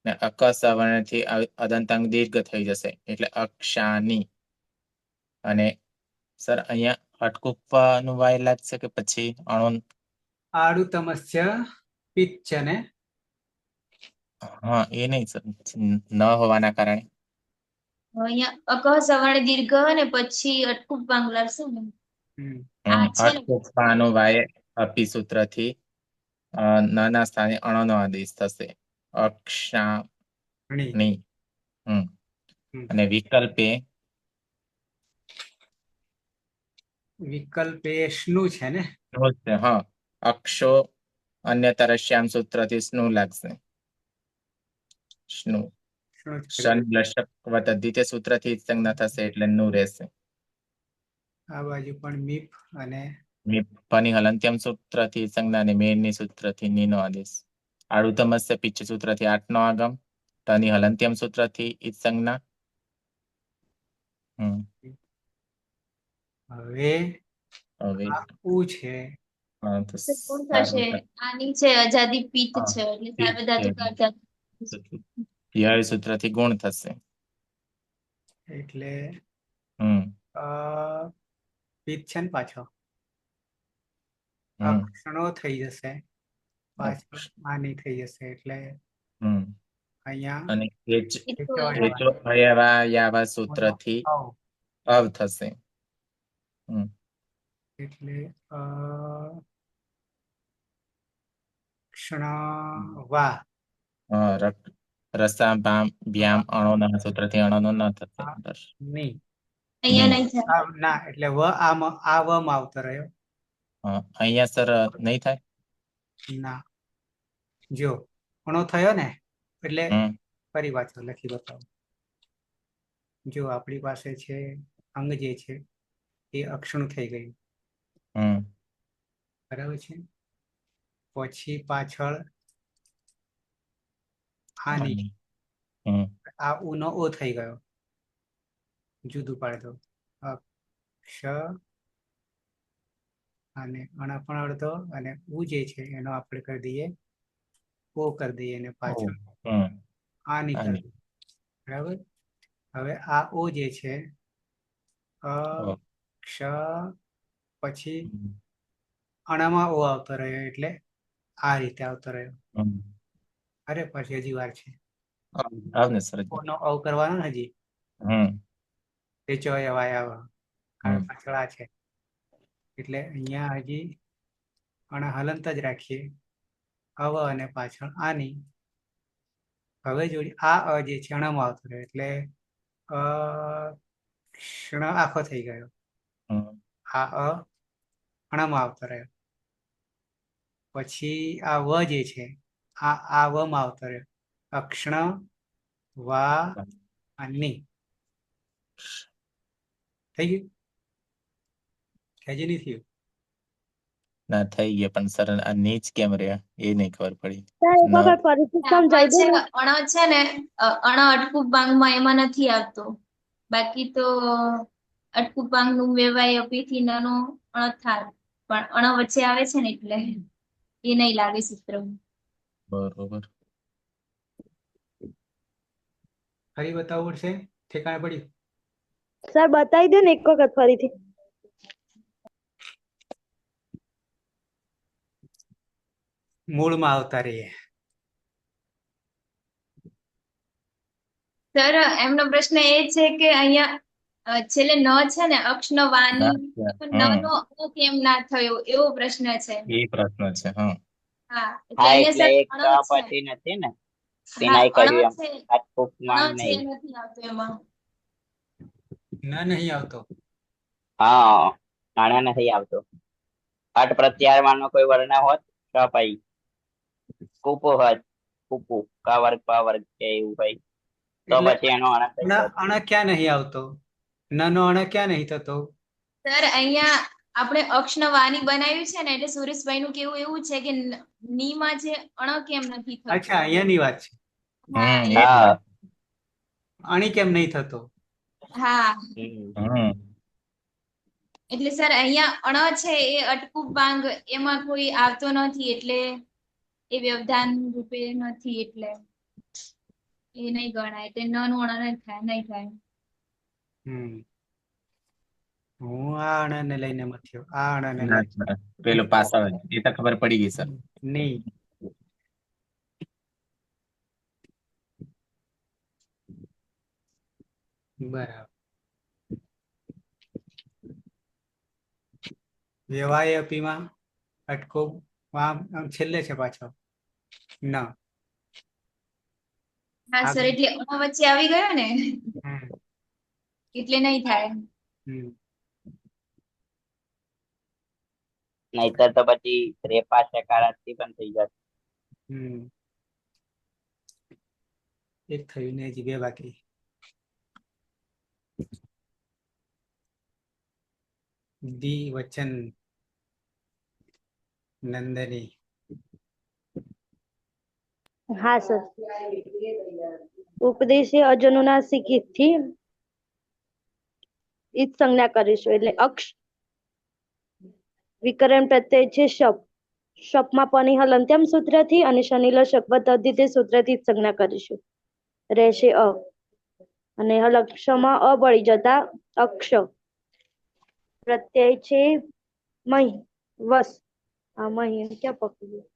ને અકસ અવર્ણથી અદંતાંગ દીર્ઘ થઈ જશે એટલે અક્ષાની. અને સર અહીંયા અટકુપનું વાય લાગશે કે પછી અણુ? આડુતમસ્ય પિચ્ચ ને હા એ નહીં સર ન હોવાના કારણે અહીંયા અકહ સવર્ણ દીર્ઘ ને પછી અટકુપ પાંગ લાગશે ને આ છે ને અટકુપાનું વાય અપી સૂત્રથી ના સ્થાને અણનો આદેશ થશે અક્ષાણી. અને વિકલ્પે વિકલ્પે સ્નુ છે ને હા અક્ષો અન્ય તરશ્યામ સૂત્રથી સ્નુ લાગશે. સ્નુ શનિ લશક વત્તા દ્વિતીય સૂત્રથી સંજ્ઞા થશે એટલે નું રહેશે. આ બાજુ પણ મીપ અને પની હલંત્યમ સૂત્રથી સંજ્ઞા અને મેરની સૂત્રથી નીનો આદેશ. આડુતમસ્ય પિચ્ચ સૂત્રથી આઠ નો આગમ. ટની હલંત્યમ સૂત્રથી ઈજ સંજ્ઞા. હવે ઉ છે કોણ થશે? આની છે આઝાદી પિત્ત છે એટલે સાર્વધાતુક યય સૂત્રથી ગુણ થશે એટલે પિત્ત છે ને પાછો અક્ષણો થઈ જશે પાછો આની થઈ જશે એટલે અહીંયા અને યાવા સૂત્રથી અવ થશે એટલે ક્ષણ વા રસા ભામ વ્યામ અણો ના સૂત્રથી અણો ન થશે નહીં અહીંયા નહીં થાય ના એટલે વ આ વ માં આવતો રહ્યો. અહીંયા સર નહીં થાય ના જો અણો થયો ને એટલે ફરી પાછો લખી બતાવો. જો આપણી પાસે છે અંગ જે છે એ અક્ષણું થઈ ગયું, હમ બરાબર છે. પછી પાછળ આની હમ આ ઉનો ઓ થઈ ગયો, જુદું પાડી દો. અક્ષ અને અણ પણ અડધો અને ઉ જે છે એનો આપણે કરી દઈએ ઓ કરી દઈએ અને પાછળ હમ આની કરી આની. દઈએ, બરાબર. હવે આ ઓ જે છે અક્ષ પછી અણામાં ઓ આવતો રહ્યો એટલે આ રીતે આવતો રહ્યો. અરે પછી હજી વાર છે, આવને સર. ઓનો અવ કરવાનો ને હજી હમ એ ચોય વાય આવે હમ કારણ પાછળ આ છે એટલે અહીંયા હજી અણ હલંત જ રાખીએ અવ અને પાછળ આની. હવે જોડી આ અ જે છે અણમાં આવતો રહ્યો એટલે ક્ષણ આખો થઈ ગયો. આ અ અણમાં આવતો રહ્યો. પછી આ વ જે છે આ વ માં આવતો રહ્યો. અક્ષણ વા ની થઈ ગયું કે હજી નહીં થયું? ના થઈ ગયા, પણ સર આ નીચ કેમ રહ્યા એ નહીં ખબર પડી. સર એક વખત ફરીથી સમજાઈ દો ને. અણ છે ને અણ અટકું બાંગમાં એમાં નથી આવતો, બાકી તો અટકું બાંગ નું વેવાય અપીથી નાનો અણ થાય, પણ અણ વચ્ચે આવે છે ને એટલે એ નહીં લાગે સૂત્ર. બરોબર. ફરી બતાવવું પડશે, ઠેકાણે પડ્યું? સર બતાવી દો ને એક વખત ફરીથી. મૂળમાં આવતા રહીએ. સર એમનો પ્રશ્ન એ છે કે અહીંયા છેલ્લે ન છે ને અક્ષ નો વાની ન નો અ કેમ ના થયો એવો પ્રશ્ન છે. એ પ્રશ્ન છે. હા હા હા એટલે એટલે અહીંયા એક સર અણ છે. પછી નથી ને, હા વિનાય અણ કહ્યું એમ છે, અટકુંમાં અણ છે નહીં. નથી આવતો એમાં. નહીં આવતો. હા નાણા નથી આવતો. અટ પ્રત્યાહારમાંનો કોઈ વર્ણ હોત કપાઈ કૂપો હોત, કૂપુ કા વર્ગ પા વર્ગ કે એવું ભાઈ તો એટલે પછી એનો અણસ થઈ જાય. અણ ક્યાં નહીં આવતો? નાનો અણ ક્યાં નહીં થતો? સર અહીંયા આપણે અક્ષ વાની બનાવ્યું છે ને એટલે સુરેશભાઈ નું કેવું એવું છે કે ની માં જે અણ કેમ નથી થતો. અચ્છા અહીંયાની વાત છે. હા એ જ હા વાત. અણી કેમ નહીં થતો? હા હમ એટલે સર અહીંયા અણ છે એ અટકું બાંગ એમાં કોઈ આવતો નથી એટલે એ વ્યવધાન રૂપે નથી, એટલે એ નહીં ગણાય. એટલે ન નું અણ નહીં થાય. હું આ અણને લઈને મથ્યો, આ અણને ના લઈને સર, પેલું પાછળ જ. એ તો ખબર પડી ગઈ સર. નહીં. બરાબર. વ્યવાય અપીમાં અટકો આમ છેલ્લે છે પાછો ન. હા સર, એટલે અણ વચ્ચે આવી ગયો ને હમ એટલે નહીં થાય. હમ નહીતર તો પછી રેપા સકારાર્થી પણ થઈ જશે. હમ એક થયું ને હજી બે બાકી. દી વચન નંદની. હા સર. ઉપદેશે અજનુનાસિક થી ઈજ સંજ્ઞા કરીશું એટલે અક્ષ વિકરણ પ્રત્યય છે શપ. શપમાં પની હલ અંત્યમ સૂત્રથી અને શનિલ શકવત અધિતે સૂત્રથી જ સંજ્ઞા કરીશું. રહેશે અ અને હલક્ષમાં અ પડી જતા અક્ષ પ્રત્યય છે મહી વસ. આ મહી ક્યાં પકડ્યું?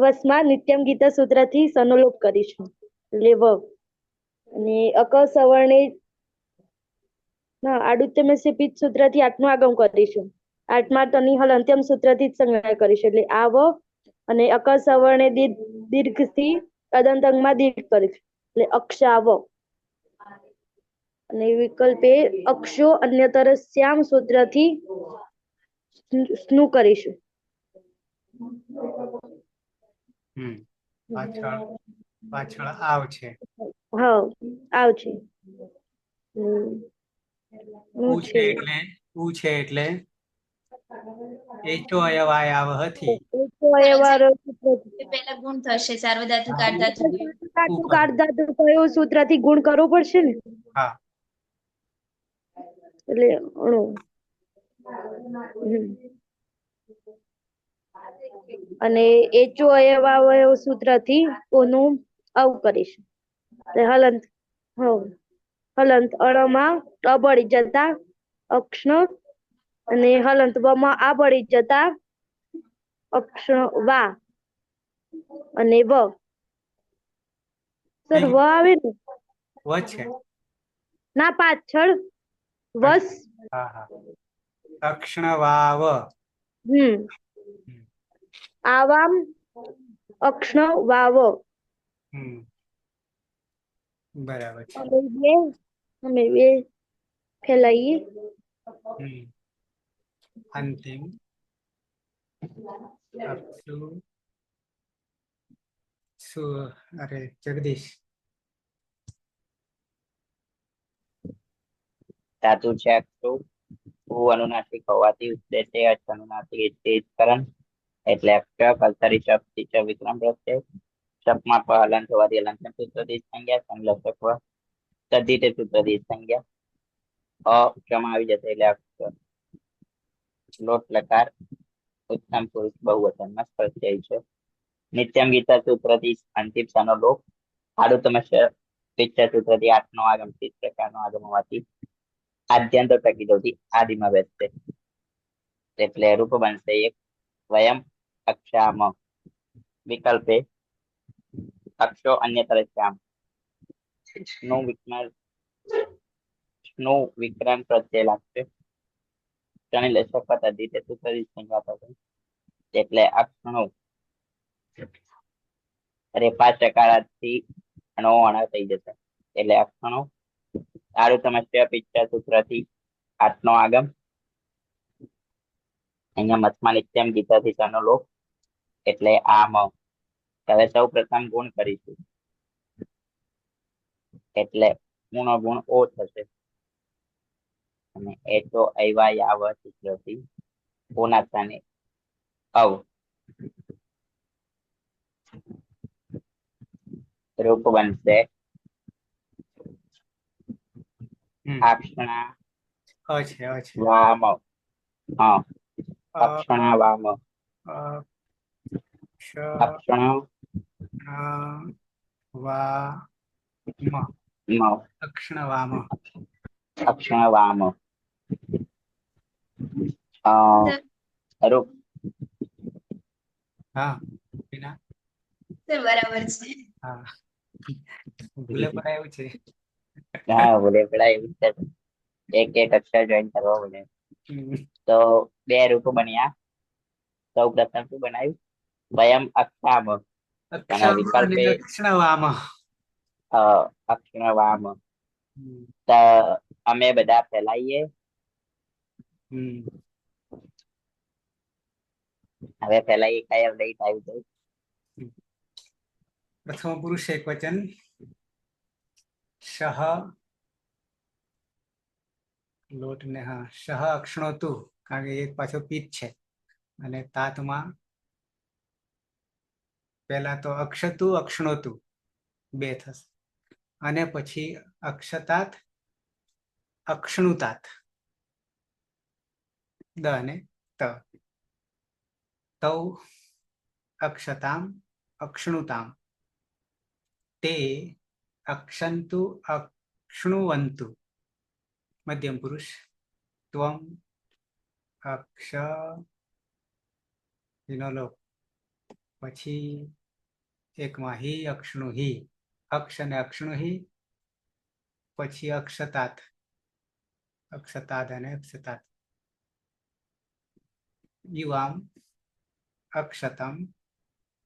વસમાં નિત્યમ ગીતા સૂત્રથી સનુલોપ કરીશું એટલે વ. અને અક સવર્ણે આડુત્તમ પિત સૂત્રથી આઠનું આગમ કરીશું. આઠમા તની હલ અંત્યમ સૂત્રથી જ સંજ્ઞા કરીશું એટલે આ વ અને અક સવર્ણે દીર્ઘથી અદંતંગમાં દીર્ઘ કરીશું એટલે અક્ષાવ. અને વિકલ્પે અક્ષો અન્યતર શ્યામ સૂત્રથી સ્નુ કરીશું. પાછળ આવ છે હા આવશે. ઉ છે એટલે ઉ છે એટલે એચો અયવાયાવહથી પેલા ગુણ થશે સાર્વધાતુક આર્ધધાતુક ઉપર. કાઢધાતુ કયો સૂત્રથી ગુણ કરવો પડશે ને, હા એટલે અણુ. અને એચો અયવાવય સૂત્રથી ઓનું આવું કરીશું. હલંત હલંત અણમાં અબળી જતા અક્ષણ અને હલંત બમાં આ બળી જતા અક્ષણ વા અને વ. સર વ આવે ને? વ છે. ના પાછળ વસ. હા હા અક્ષણ વાવ. આવામ અક્ષણ વાવ. બરાબર છે. અમે બે ફેલાઈએ. અંતિમ અક્ષુ અરે જગદીશ. ધાતુ છે અક્ષુ. અનુનાસિક હોવાથી ઉદ્દેશ્ય અનુનાસિકરણ એટલે અક્ષર કલ્તરી શબ્દ વિક્રમ પ્રત્યય શબ્દમાં હલન હોવાથી હલન સૂત્રથી સંજ્ઞા સંલગ્નત્વ તદ્ધિત સૂત્રથી સંજ્ઞા અક્ષરમાં આવી જશે એટલે અક્ષર. લોટ લકાર ઉત્તમ પુરુષ બહુવચનમાં પ્રત્યય છે. નિત્યમ ગીતા સૂત્રથી અંતિમ સ્થાનો લોક આડુતમ પિક્ચર સૂત્રથી 8 નો આગમ 30 પ્રકારનો આગમ હોવાથી આદ્યંત પ્રકૃતિ આદિમાં બેસશે એટલે રૂપ બનશે એક વયમ અક્ષામ વિકલ્પે અક્ષો અન્યતર શ્યામ નું વિક્રાંત પ્રત્યય લાગશે. શનિ લક્ષક પદ્ધતિ સૂત્રથી સંજ્ઞા થશે એટલે અક્ષણો અરે 5 થી અણો થઈ જશે એટલે અક્ષણો. સારું સમસ્યા પિક્ચર સૂત્રથી 8 નો આગમ અહીંયા મતમાં નિત્યમ ગીતાથી સનો લોક એટલે આમ. હવે સૌ પ્રથમ ગુણ કરીશું એટલે ગુણો ગુણ ઓ થશે અને એ તો અયવાયાવ સૂત્રથી ઓના સ્થાને અવ. રૂપ બનશે અક્ષણા વામ. હા અક્ષણા વામ અક્ષણ અક્ષણ વામ. અક્ષણ વામ રૂપ. હા બરાબર છે. હા ભૂલે પડાય એવું છે. હા ભૂલે પડાય એવું છે. એક એક અક્ષર જોઈન કરવા પડે. તો બે રૂપ બન્યા. સૌ પ્રથમ શું બનાવ્યું વયમ અક્ષામ વિકલ્પે અક્ષણ વામ. અમે બધા ફેલાઈએ. હવે ફેલાઈએ કઈ લઈ આવ્યું છે. પ્રથમ પુરુષ એક વચન શહ લોટ ને હા શહ અક્ષણો તું કારણ કે એક પાછો પીત છે અને તાતમાં પહેલા તો અક્ષતું અક્ષણોતું બે થશે અને પછી અક્ષતાત અક્ષણુતાત દ અને ત તૌ અક્ષતામ અક્ષણુતામ તે અક્ષંતુ અક્ષણુવંતુ મધ્યમ પુરુષ ત્વમ અક્ષ એનો લોક પછી એકમાં હિ અક્ષણુ હિ અક્ષ અને અક્ષણુ હિ પછી અક્ષતાત અને અક્ષતાત યુવામ અક્ષતમ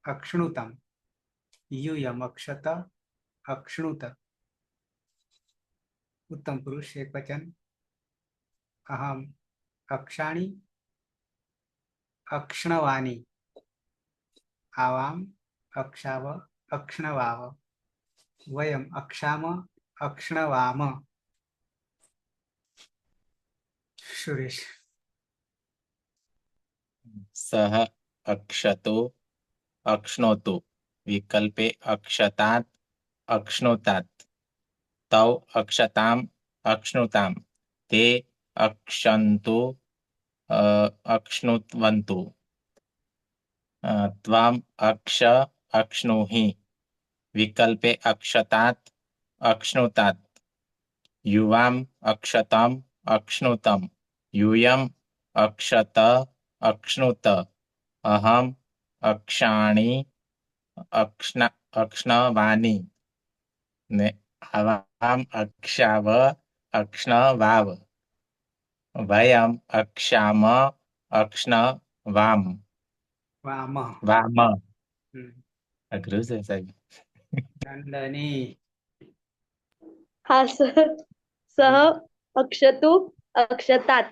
અક્ષણુતમ યુયમ અક્ષત અક્ષણુત ઉત્તમ પુરુષ એક વચન અહમ અક્ષાણી અક્ષણવાની આવામ અક્ષાવ અક્ષણવાવ વયમ અક્ષામ અક્ષ્ણવામ. સુરેશ. સહ અક્ષતો અક્ષ્ણોતુ વિકલ્પે અક્ષતાत् અક્ષ્ણોતાत् તૌ અક્ષતામ અક્ષ્ણુતામ તે અક્ષંતુ અક્ષ્ણુવંતુ ત્વામ અક્ષ અક્ષ્ણુહિ વિકલ્પે અક્ષતાत् અક્ષ્ણુતાत् યુવામ અક્ષતમ અક્ષ્ણુતમ यूयम अक्षत अक्ष्णुत अहम अक्षाणी अक्ष्णवानी ने आवाम अक्षाव अक्ष्णवाव वयम अक्षाम अक्ष्णवाम વામ. वाम હમ. અઘરું છે સાહેબ. નંદની. હા સર. સહ અક્ષતુ અક્ષતાत्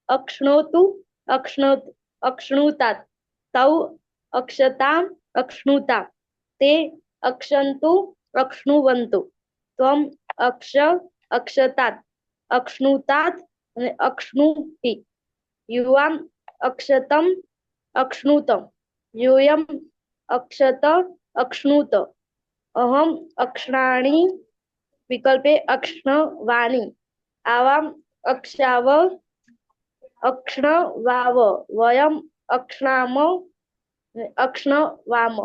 અક્ષ્ણોતુ અક્ષ્ણુતાत् તૌ અક્ષતામ અક્ષ્ણુતા તે અક્ષંતુ અક્ષ્ણુવંતુ ત્વમ અક્ષ અક્ષતાत् અક્ષ્ણુતાत् અને અક્ષ્ણુતિ યુવામ અક્ષતમ અક્ષ્ણુતમ यूयम अक्षत अक्ष्णुत अहम अक्षराणि विकल्पे अक्ष्णवाणी आवाम अक्षाव अक्ष्णवाव वयम अक्षणाम अक्ष्णवाम.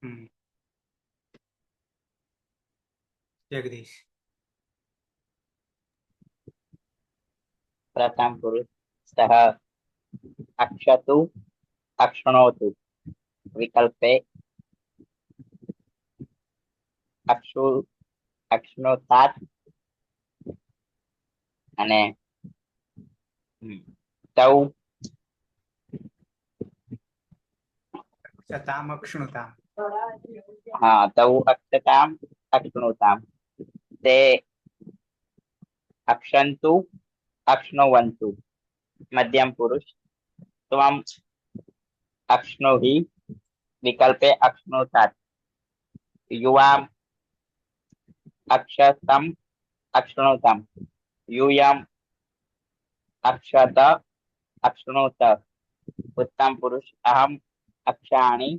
હમ. જગદીશ. પ્રથમ પુરુષ સહ અક્ષતુ અક્ષ્ણોતુ વિકલ્પે અક્ષ્ણોતાत् અને તૌ અક્ષતામ અક્ષ્ણુતામ. તૌ અક્ષતામ અક્ષ્ણુતામ તે અક્ષંતુ અક્ષ્ણવંતુ. મધ્યમ પુરુષ ત્વમ અક્ષ્ણોહિ વિકલ્પે અક્ષ્ણોતાत् યુવામ અક્ષતમ અક્ષ્ણોતમ यूयम अक्षत अक्ष्णोत. उत्तम पुरुष अहम अक्षाणी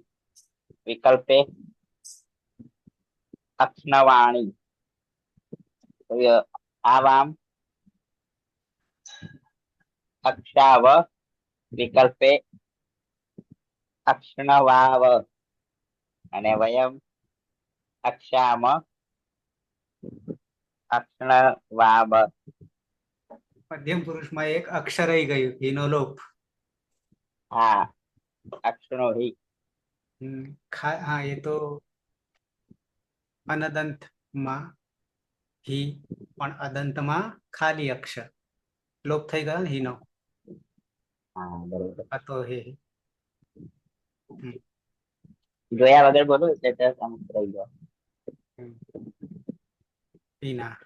विकल्पे अक्ष्णवाणी आवाम अक्षाव विकल्पे अक्ष्णवाव અને વયમ અક્ષામ અક્ષ્ણવાવ. મધ્યમ પુરુષમાં એક અક્ષર રહી ગયું, એનો લોપ. હા અક્ષ્ણોહિ. હા એ તો અનદંતમાં હી, પણ અદંતમાં ખાલી અક્ષર લોપ થઈ ગયો ને હીનો. હા બરોબર. આ તો હે. જોયા વગર બોલો એટલે અમુક રહી ગયો. હીના.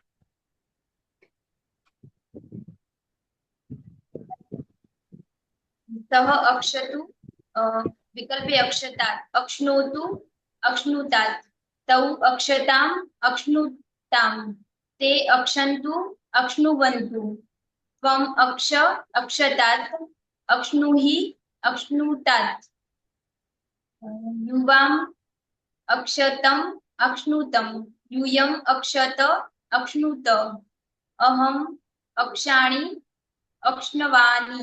સહ અક્ષતુ વિકલ્પે અક્ષતાत् અક્ષ્ણોતુ અક્ષ્ણુતાत् તૌ અક્ષતામ અક્ષ્ણુતામ તે અક્ષંતુ અક્ષ્ણુવંતુ ત્વમ અક્ષ અક્ષતાत् અક્ષ્ણુહિ અક્ષ્ણુતાत् યુવામ અક્ષતમ અક્ષ્ણુતમ यूयम अक्षत अक्ष्णुत अहम अक्षाणी अक्ष्णवानी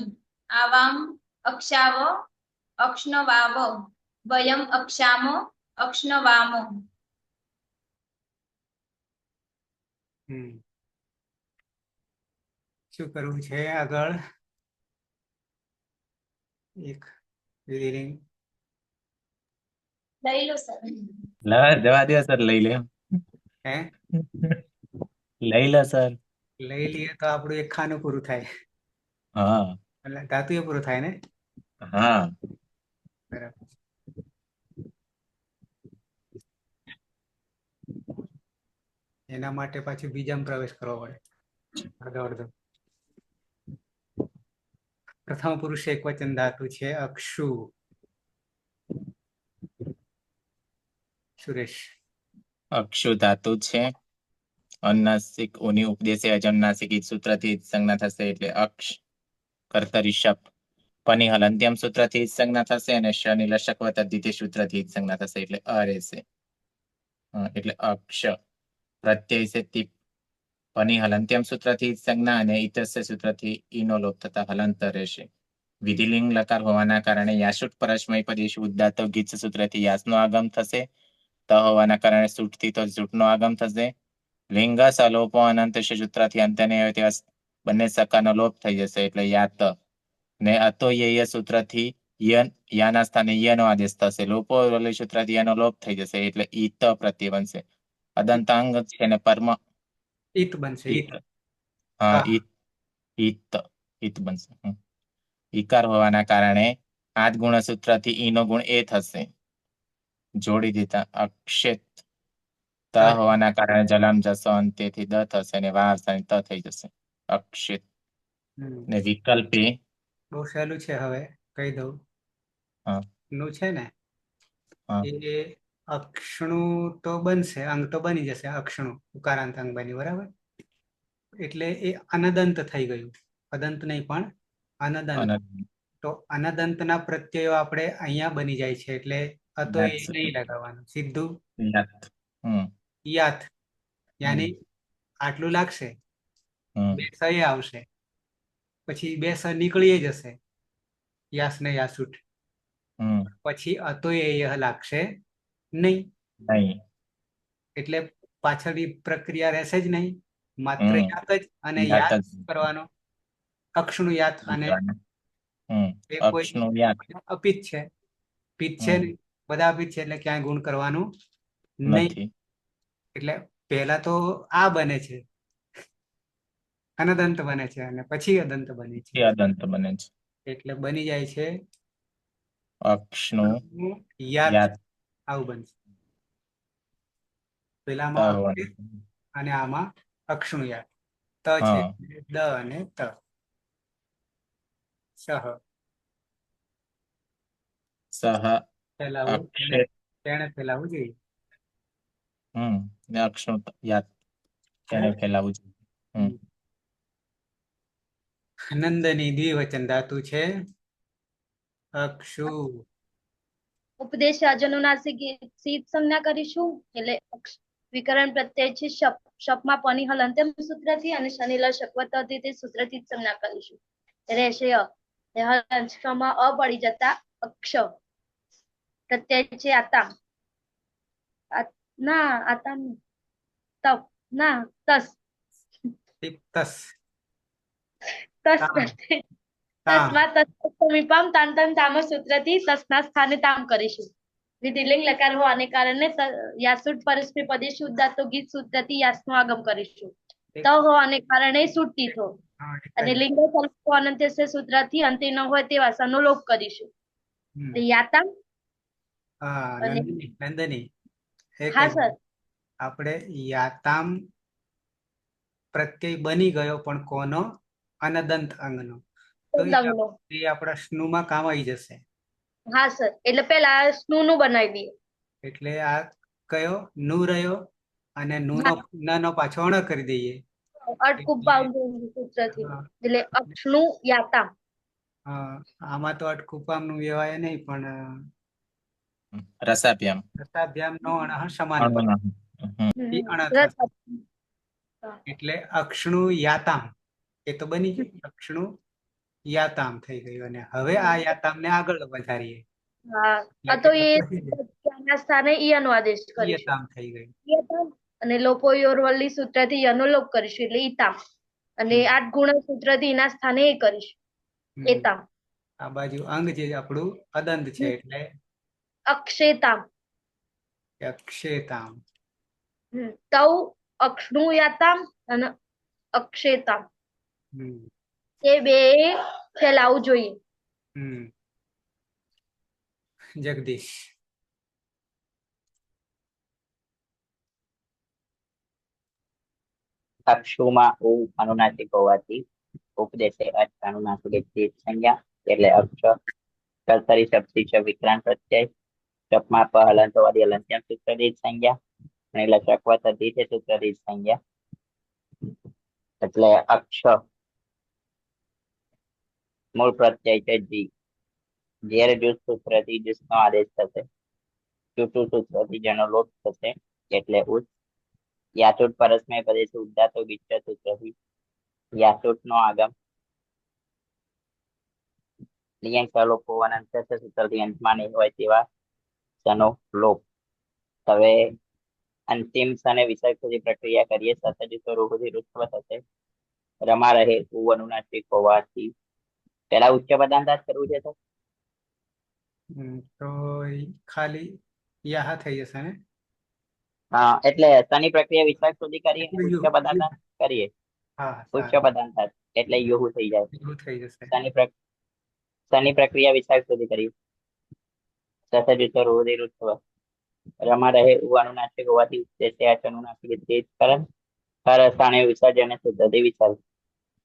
आवाम अक्षाव अक्ष्णवाव वयम अक्षाम अक्ष्णवाम. શું કરવું છે આગળ? એક વિધિલિંગ લઈ લો સર. જવા દો સર, લઈ લે. હે લઈ લો સર. લઈ લઈએ તો આપણું એક ખાનું પૂરું થાય. હા એટલે ધાતુ એ પૂરું થાય ને. હા બરાબર. એના માટે પાછું બીજામાં પ્રવેશ કરવો પડે અડધો અડધો. પ્રથમ પુરુષ એક વચન ધાતુ છે અક્ષુ. સુરેશ. અક્ષુ ધાતુ છે. અનુનાસિક ઉની ઉપદેશે અજનુનાસિક ઈત સૂત્રથી ઈત સંજ્ઞા થશે એટલે અક્ષ. કર્તરી શપ. પની હલ અંત્યમ સૂત્રથી ઈત સંજ્ઞા થશે અને શની લશક વત દ્વિતીય સૂત્રથી ઈત સંજ્ઞા થશે એટલે અ રહેશે. એટલે અક્ષ. પ્રત્યય છે તીપ. પની હલ અંત્યમ સૂત્રથી ઈત સંજ્ઞા અને ઈતસ્ય સૂત્રથી ઈનો લોપ થતા હલંત રહેશે. વિધિલિંગ લકાર હોવાના કારણે યાશુટ પરસ્મય પદેશુ ઉદ્દાતવ ગીત સૂત્રથી યાસનો આગમ થશે. ત હોવાના કારણે સુટથી તો જૂટનો આગમ થશે. લિંગ સલોપો અનંત સૂત્રથી અંતને આવે તેવા બંને સકાનો લોપ થઈ જશે એટલે યાત. ને અતો યય સૂત્રથી યાના સ્થાને યનો આદેશ થશે. લોપો સૂત્રથી યનો લોપ થઈ જશે એટલે ઈત પ્રત્યય બનશે. અદંતાંગ છે ને પરમ ઈત બનશે. ઈત. હા હા. ઈત બનશે. ઈકાર હોવાના કારણે આદ ગુણ સૂત્રથી ઈનો ગુણ એ થશે. જોડી દીધા અક્ષેત. ત હોવાના કારણે જલામ જસો અંતેથી દ થશે અને વા આવશે ત થઈ જશે. અક્ષિત. ને વિકલ્પે બહુ સહેલું છે. હવે કહી દઉં. હા. નું છે ને હા. એ અક્ષણું તો બનશે, અંગ તો બની જશે. અક્ષણું ઉકારાંત અંગ બની, બરાબર. એટલે એ અનદંત થઈ ગયું. અદંત નહીં પણ અનદંત. તો અનદંતના પ્રત્યયો આપણે અહીંયા બની જાય છે એટલે અતો એ નહીં લગાવવાનું, સીધું યાત. યાની આટલું લાગશે, બે સ એ આવશે, પછી બે સ નીકળી જશે, યાસ ને યાસુટ. પછી અતો એ લાગશે નહીં, એટલે પાછળની પ્રક્રિયા રહેશે જ નહીં. માત્ર યાત જ અને યાદ કરવાનો. અક્ષનું યાત અને એ કોઈ અપિત છે, પિત છે નહીં, બધા અપિત છે એટલે ક્યાંય ગુણ કરવાનું નહીં. એટલે પહેલા તો આ બને છે, અનદંત બને છે, અને પછી અદંત બને છે. એટલે બની જાય છે અક્ષનું યાત. આવું બનશે. પેલામાં અપિત અને આમાં અક્ષનું યાત. ત છે દ અને ત. ફેલાવું તેને ફેલાવવું જોઈએ. અક્ષનું યાત તેને ફેલાવવું જોઈએ. નંદની દ્વિવચન ધાતુ છે અક્ષુ. ઉપદેશ અજનુનાસિક ઈત સંજ્ઞા કરીશું એટલે વિકરણ પ્રત્યય છે શપ. શપમાં પની હલ અંત્યમ સૂત્રથી અને શનિ લ શકવતથી તે સૂત્રથી જ સંજ્ઞા કરીશું. રહેશે હલમાં અ પડી જતા અક્ષ. પ્રત્યય છે આતામ. ના આતામ તપ ના તસ. તસ. તસ તસ્મા તસ્મીપામ તાંતન તામ સૂત્રથી તસના સ્થાને તામ કરીશું. વિધિલિંગ લકાર હોવાને કારણે યાસુટ પરસ્પરી પદેશ ઉદ્દાતો ગીત સૂત્રથી યાસનો આગમ કરીશું. ત હોવાને કારણે સુટ્ટી થો અને લિંગ અનંત્ય સૂત્રથી અંતે ન હોય તે વાસાનો લોપ કરીશું. યાતામ. નંદની હા સર. આપણે યાતામ પ્રત્યય બની ગયો, પણ કોનો? અનદંત અંગનો. તો એ આપણા સ્નુમાં કામ આવી જશે. હા સર, એટલે પેલા સ્નુ નું બનાવી દઈએ. એટલે આ કયો નું રહ્યો અને નો પાછો અણ કરી દઈએ. એટલે અક્ષનું યાતામ. આમાં તો અટકુપામ નું વ્યવાય નહીં, પણ રસાભ્યામ નો અણ સમાન એટલે અક્ષણું યાતામ એ તો બની ગયું. અક્ષણું યાતામ થઈ ગયું. અને હવે આ યાતામ ને આગળ વધારીએ. સ્થાને ઈયાનો આદેશ કરીશું થઈ ગયું. અને લોપો યોરવલ્લી સૂત્રથી યનો લોપ કરીશું એટલે ઈતામ. અને 8 ગુણ સૂત્રથી એના સ્થાને એ કરીશું એતામ. આ બાજુ અંગ જે આપણું અદંત છે એટલે અક્ષેતામ. અક્ષેતામ. તૌ અક્ષનું યાતામ અને અક્ષેતામ એ બે ફેલાવું જોઈએ. જગદીશ. અક્ષુમાં ઉ અનુનાસિક હોવાથી ઉપદેશે અનુનાસિક સંજ્ઞા એટલે અક્ષ. કર્તરી શબ્દી છે વિક્રાંત પ્રત્યય. શપમાં પ હલંતવાદી હલંત્યમ સૂત્રદીઠ સંજ્ઞા અને લશકવા તદ્ધિત સૂત્રદીઠ સંજ્ઞા. એટલે અક્ષ મૂળ પ્રત્યય છે જી. જ્યારે જૂથ સૂત્રથી જૂથનો આદેશ થશે, ચૂંટુ સૂત્રથી જેનો લોપ થશે એટલે ઉચ્ચ. યાચુટ પરસ્મય પદેશ ઉદ્દાતો ગીચ સૂત્રથી યાચુટ નો આગમ. લિયંગ સલોપો અનંત સૂત્રથી અંતમાં નહીં હોય તેવા સનો લોપ. હવે અંતિમ સને વિસર્ગ સુધી પ્રક્રિયા કરીએ. સતજ સ્વરૂપથી રુસ્વ થશે. રમા રહે ઉ અનુનાસિક હોવાથી પેલા ઉચ્ચ પદાંત કરવું છે. તો ખાલી યાહ થઈ જશે ને? હા, એટલે સની પ્રક્રિયા વિસર્ગ સુધી કરીએ, એટલે ઉચ્ચ પદાંત કરીએ. હા, ઉચ્ચ પદાંત એટલે યુહુ થઈ જાય. એવું થઈ જશે. સની પ્રક્રિયા વિસર્ગ સુધી કરીએ. સતજ સ્વરૂપથી રુસ્વ. રમા રહે ઉ અનુનાસિક હોવાથી ઉદ્દેશ્ય અનુનાસિક તેજ કરણ સ્થાને વિસર્જ અને શુદ્ધથી વિસર્જ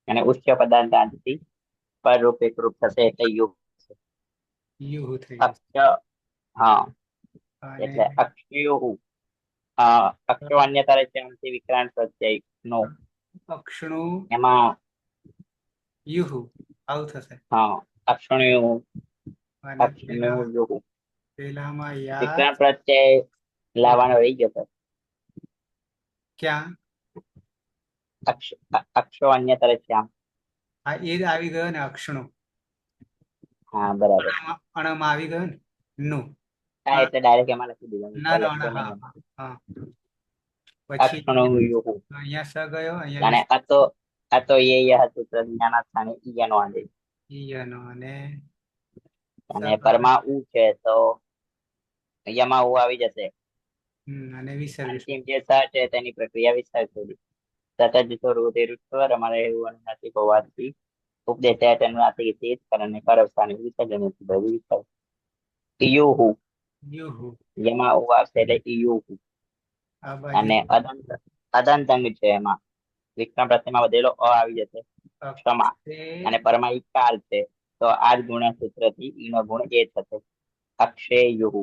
અને ઉચ્ચ પદાંતથી પરરૂપ એકરૂપ થશે એટલે યુહ. યુ થઈ જશે. અક્ષ હા, અને એટલે અક્ષયુહુ. અક્ષો અન્યતર છે વિક્રાંત પ્રત્યય નો અક્ષણું એમાં યુહુ આવું થશે. હા, અક્ષણયુહુ અને અક્ષણયુહુ પેલામાં યા વિક્રાંત પ્રત્યય લાવવાનો રહી ગયો. ક્યાં? અક્ષો અન્યતર છે. હા, એ જ આવી ગયો ને અક્ષણું. હા, બરાબર. અણમાં આવી ગયો ને નું. હા, એટલે ડાયરેક્ટ એમાં લખી દીધું. ના લખતો ના, નહીં હા એમાં. હા. પછી અક્ષણયુહુ અહીંયા સ ગયો, અને અહીંયા આ તો એ યહ સૂત્ર જ્ઞાના સ્થાને ઈયનો આદેશ ઈયનો અને અને પરમાં ઉ છે તો યમાં ઉ આવી જશે. અને વિસર્ગ અંતિમ જે સ છે તેની પ્રક્રિયા વિસર્ગ સુધી. સતજ સ્વરૂપથી રુસ્વ રમા રહે ઉ અનુનાસિક હોવાથી ઉપદેશ અનુનાસિક તેજ કરણને કરવ સ્થાને વિસર્જન વિસર્ગ. ઈયુહુ યુહુ યમાં ઉ આવશે એટલે ઈયુહુ. આ બાજુ અને અદંત અંગ છે એમાં વિક્રમ પ્રત્યયમાં વધેલો અ આવી જશે. ક્ષમા અને પરમાં ઈકાર છે તો આ જ ગુણ સૂત્રથી ઈ નો ગુણ એ થશે. અક્ષેયુહુ.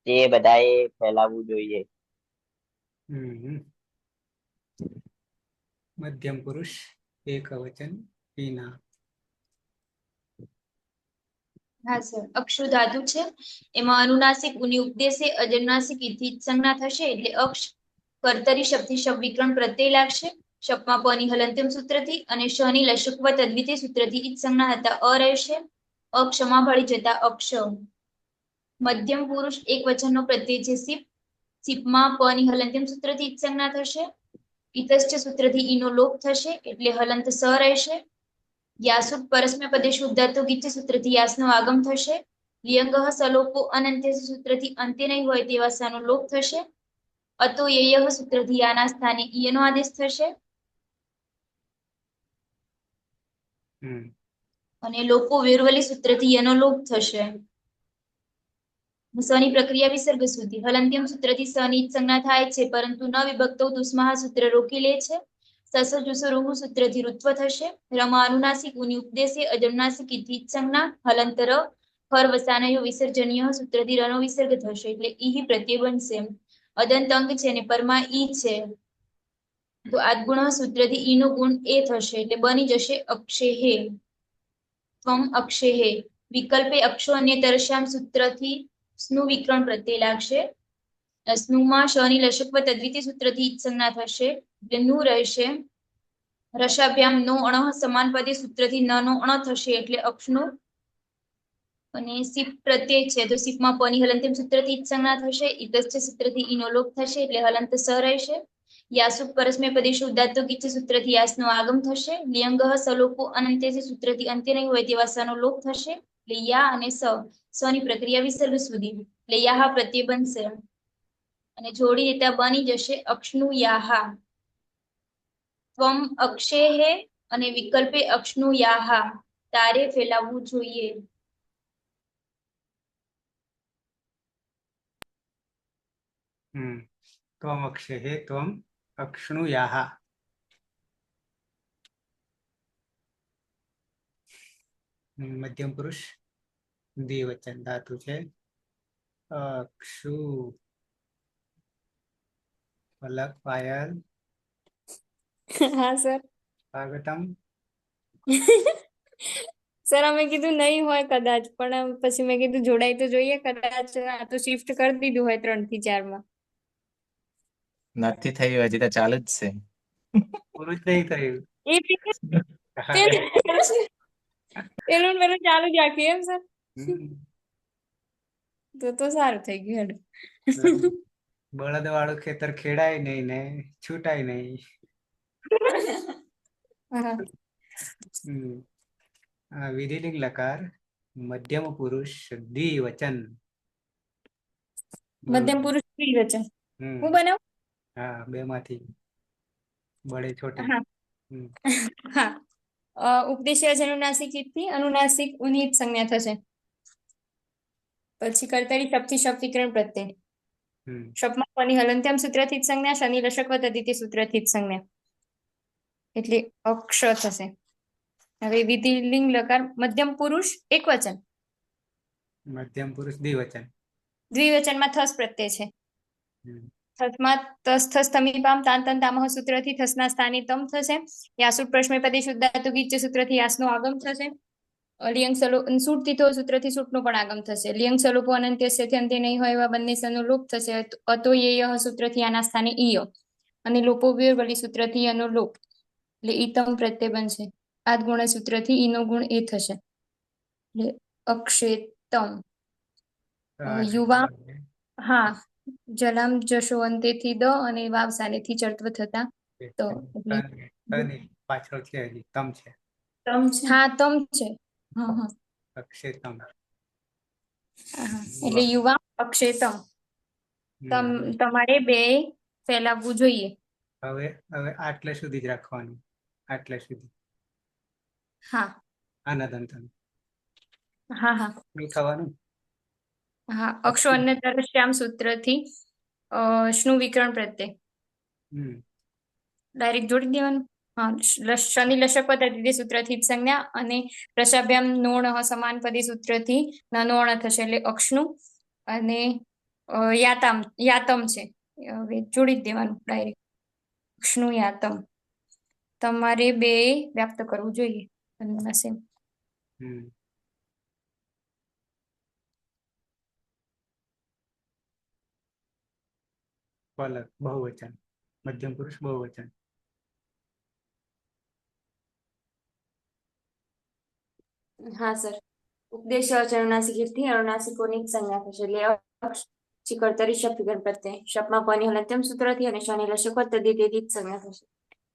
તે બધાએ ફેલાવવું જોઈએ. મધ્યમ પુરુષ એકવચન વિના. હા સર, અક્ષુ ધાતુ છે એમાં અનુનાસિક ઉની ઉપદેશે અજનુનાસિક ઇથી સંજ્ઞા થશે એટલે અક્ષ કર્તરી શબ્દથી શબ્દ વિકરણ પ્રત્યય લાગશે. શપમાં પની હલંત્યમ સૂત્રથી અને શની લશુકવ તદ્વિતીય સૂત્રથી ઈજ સંજ્ઞા હતા અ રહેશે. અક્ષમા ભળી જતા અક્ષ. મધ્યમ પુરુષ એક વચનનો પ્રત્યય છે સિપ. સિપમાં પની હલંત્યમ સૂત્રથી ઈજ સંજ્ઞા થશે. ઇતશ્ચ સૂત્રથી ઈનો લોપ થશે એટલે હલંત સ રહેશે. યાસુટ પરસ્મય પદે શુદ્ધાતો ગીચ સૂત્રથી યાસનો આગમ થશે. લિયંગઃ સલોપો અનંત્ય સૂત્રથી અંત્ય નહીં હોય તેવા સાનો લોપ થશે. અતો યયઃ સૂત્રથી યાના સ્થાને ઈયનો આદેશ થશે. અને લોપો વેરવલી સૂત્રથી યનો લોપ થશે. સની પ્રક્રિયા વિસર્ગ સુધી. હલંત્યમ સૂત્રથી સની સંજ્ઞા થાય છે પરંતુ ન વિભક્તો દુસ્માહ સૂત્ર રોકી લે છે. સસ જુસો રૂહુ સૂત્રથી ઋત્વ થશે. રમા અનુનાસિક ઉની ઉપદેશે અજનુનાસિક ઇથી સંજ્ઞા હલંતર હર વસાનયો વિસર્જનીય સૂત્રથી રનો વિસર્ગ થશે એટલે ઈ પ્રત્યય બનશે. અદંત અંગ છે ને પરમાં ઈ છે તો આદગુણ સૂત્રથી ઈ નો ગુણ એ થશે એટલે બની જશે અક્ષેહે. ત્વમ અક્ષેહે. વિકલ્પે અક્ષો અન્યતરશ્યામ સૂત્રથી સ્નુ વિકરણ પ્રત્યય લાગશે. સ્નુમાં શની લશકવ તદ્વિતીય સૂત્રથી ઈજ સંજ્ઞા થશે એટલે નું રહેશે. રસાભ્યામ નો અણ સમાન પદે સૂત્રથી ન નો અણ થશે એટલે અક્ષનું. અને સિપ પ્રત્યય છે તો સિપમાં પની હલંત્યમ સૂત્રથી ઈજ સંજ્ઞા થશે. ઇતશ્ચ સૂત્રથી ઈનો લોપ થશે એટલે હલંત સ રહેશે. યાસુક પરસ્મય પદેશ ઉદાત્તો ગીચ સૂત્રથી યાસનો આગમ થશે. લિયંગઃ સલોપો અનંત્યથી સૂત્રથી અંત્ય નહીં હોય તેવા સનો લોપ થશે એટલે યા અને સની પ્રક્રિયા વિસર્ગ સુધી એટલે યાહા પ્રત્યય બનશે અને જોડી દેતા બની જશે અક્ષનું યાહા. ત્વમ અક્ષેહે અને વિકલ્પે અક્ષનું યાહા. તારે ફેલાવવું જોઈએ. ત્વમ અક્ષેહે ત્વમ અક્ષણુયાહા. મધ્યમ પુરુષ દ્વિવચન ધાતુ છે અક્ષુ પલક પાયલ હા સર. સ્વાગતમ સર અમે કીધું નહીં હોય કદાચ, પણ પછી મેં કીધું જોડાય તો જોઈએ, કદાચ આ તો શિફ્ટ કરી દીધું હોય 3 થી 4 માં. નથી થયું, હજી તો ચાલુ જ છે. પૂરું જ નહીં થયું. એ પેલું ને પેલું ચાલુ જ રાખ્યું એમ સર? તો સારું થઈ ગયું હેડ. બળદ વાળું ખેતર ખેડાય નહીં ને છૂટાય નહીં. હા. વિધિલિંગ લકાર મધ્યમ પુરુષ દ્વિવચન. મધ્યમ પુરુષ દ્વિવચન. હમ. હું બનાવું? હા, બે માંથી બડે છોટે. હા. હા. ઉપદેશ્ય અનુનાસિક થી અનુનાસિક ઉનિત સંજ્ઞા થશે. પછી કર્તરી શબ્દથી શબ્દ વિકરણ પ્રત્યય. શબ્દમાં પની હલંત્યમ સૂત્રથી સંજ્ઞા, શનિ લશક દ્વિતીય સૂત્રથી સંજ્ઞા, એટલે અક્ષ થશે. હવે વિધિલિંગ લકાર મધ્યમ પુરુષ એકવચન. મધ્યમ પુરુષ દ્વિવચન. દ્વિવચનમાં થસ પ્રત્યય છે. થસમાં તસ થસ તમીપામ તાન તન તામહ સૂત્રથી થસના સ્થાને તમ થશે. યાસુ પ્રશ્ન પદે શુદ્ધાતુ ગીચ સૂત્રથી યાસનો આગમ થશે. લિયંગ સલો સૂટ તીથો સૂત્રથી સૂટનો પણ આગમ થશે. લિયંગ સલોપો અનંત્યસ્યથી અંતે નહીં હોય એવા બંને સનો લોપ થશે. અતો યેય સૂત્રથી આના સ્થાને ઈય અને લોપો વલી સૂત્રથી અનો લોપ, એટલે ઈતમ પ્રત્યય બનશે. આદ ગુણ સૂત્રથી ઈનો ગુણ એ થશે, એટલે અક્ષેતમ. યુવા, હા, જલામ જશો અંતેથી દ અને વાવ સાનેથી ચર્ત્વ થતા તો, પાછળ છે હજી તમ છે. તમ છે. હા, તમ છે. હા હા, અક્ષેતમ. એટલે યુવા અક્ષેતમ. તમારે બે ફેલાવવું જોઈએ. હવે આટલે સુધી જ રાખવાનું, આટલે સુધી. હા. આનદંતન. હા હા. નહીં થવાનું. હા, અક્ષો અન્યતર શ્યામ સૂત્રથી શ્નુ વિકરણ પ્રત્યય. ડાયરેક્ટ જોડી દેવાનું. હા, શનિ લશક દ્વિતીય સૂત્રથી સંજ્ઞા અને રસાભ્યામ નોણ સમાન પદી સૂત્રથી નોણ થશે, એટલે અક્ષનું અને યાતમ છે. હવે જોડી જ દેવાનું ડાયરેક્ટ. અક્ષનું યાતમ. તમારે બે વ્યાપ્ત કરવું જોઈએ. પલક બહુવચન. મધ્યમ પુરુષ બહુવચન. હા સર. ઉપદેશ અનુનાસિકથી અનુનાસિકોની સંજ્ઞા થશે, એટલે અક્ષ કર્તરી શબ્દ વિકરણ પ્રત્યય. શબ્દમાં પની હલંત્યમ સૂત્રથી અને શનિ લશક દ્વિતીયથી સંજ્ઞા થશે,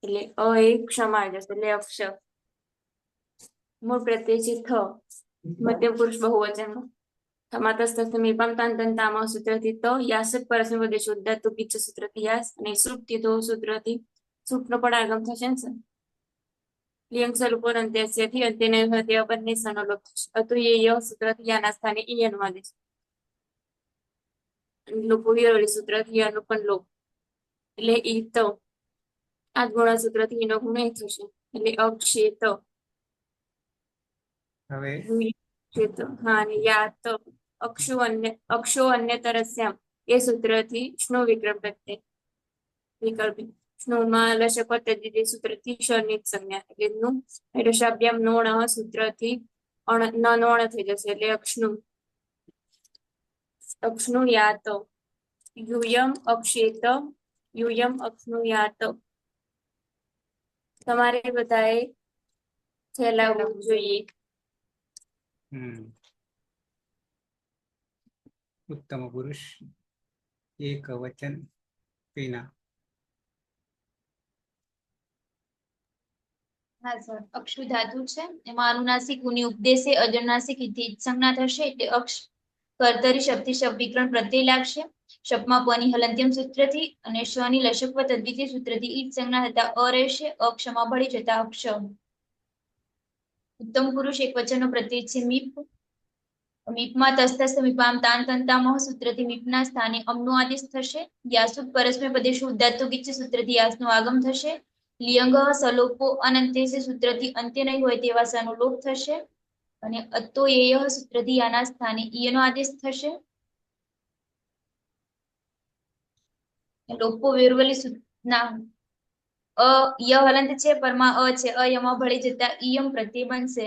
એટલે એ ક્ષમા આવી જશે, એટલે અક્ષ. મૂળ પ્રત્યય છે થ, મધ્યમ પુરુષ બહુવચનમાં. થમાતસ્તમીપામ તાન તામ સૂત્રથી ત યાસક પરસ્મૈ પદે શુદ્ધાતુ ગીચ સૂત્રથી યાસ અને શ્રુત્ય તો સૂત્રથી સૂટનો પણ આગમ થશે ને સર. લિયંગ સલુપોર અંત્યસ્યથી અંતે નહીં હોય તેવા બંને સનો લોપ થશે. અતો યેય સૂત્રથી યાના સ્થાને ઈ અનુવાદે છે. લોપો વિરળી સૂત્રથી યાનો પણ લોપ, એટલે ઈ તો આ ગુણ સૂત્રથી એનો ગુણ એ થશે, એટલે અક્ષેત. હવે હા, અને યાત અક્ષો અન્યતરસ્યામ એ સૂત્રથી શ્નો વિક્રમ પ્રત્યય. વિકલ્પી સ્નોમાં લશક દ્વિતીય સૂત્રથી શનિત સંજ્ઞા, એટલે રસાભ્યામ નોણ સૂત્રથી નોણ થઈ જશે, એટલે અક્ષનું યાત. યુયમ અક્ષેત, યુયમ અક્ષનું યાત. તમારે બધાએ ફેલાવવું જોઈએ. ઉત્તમ પુરુષ એક વચન પીના. હા સર. અક્ષુ ધાતુ છે, એમાં અનુનાસિક ઉની ઉપદેશે અજનાસિક સંજ્ઞા થશે, એટલે અક્ષ કર્તરી શબ્દથી શબ્દ વિકરણ પ્રત્યય લાગશે. શબ્દમાં પની હલંત્યમ સૂત્રથી અને શની લશક દ્વિતીય સૂત્રથી ઈજ સંજ્ઞા થતા અ રહેશે. અક્ષમાં ભળી જતા અક્ષ. ઉત્તમ પુરુષ એક વચનનો પ્રત્યય છે મીપ. મીપમાં તસ્તસ્ત મીપામ તાન તંતામહ સૂત્રથી મીપના સ્થાને અમનો આદેશ થશે. યાસુ પરસ્મૈ પદે શુદ્ધાતુ ગીચ સૂત્રથી યાસનો આગમ થશે. લિયંગ સલોપો અનંતે સૂત્રથી અંત્ય નહીં હોય તેવા સનો લોપ થશે. અને અતોયેય સૂત્રથી યાના સ્થાને ઈયનો આદેશ થશે. લોપો વેરવલી સૂચના ય હલંત છે, પરમાં અ છે, અયમાં ભળી જતા ઈયમ પ્રત્યય બનશે.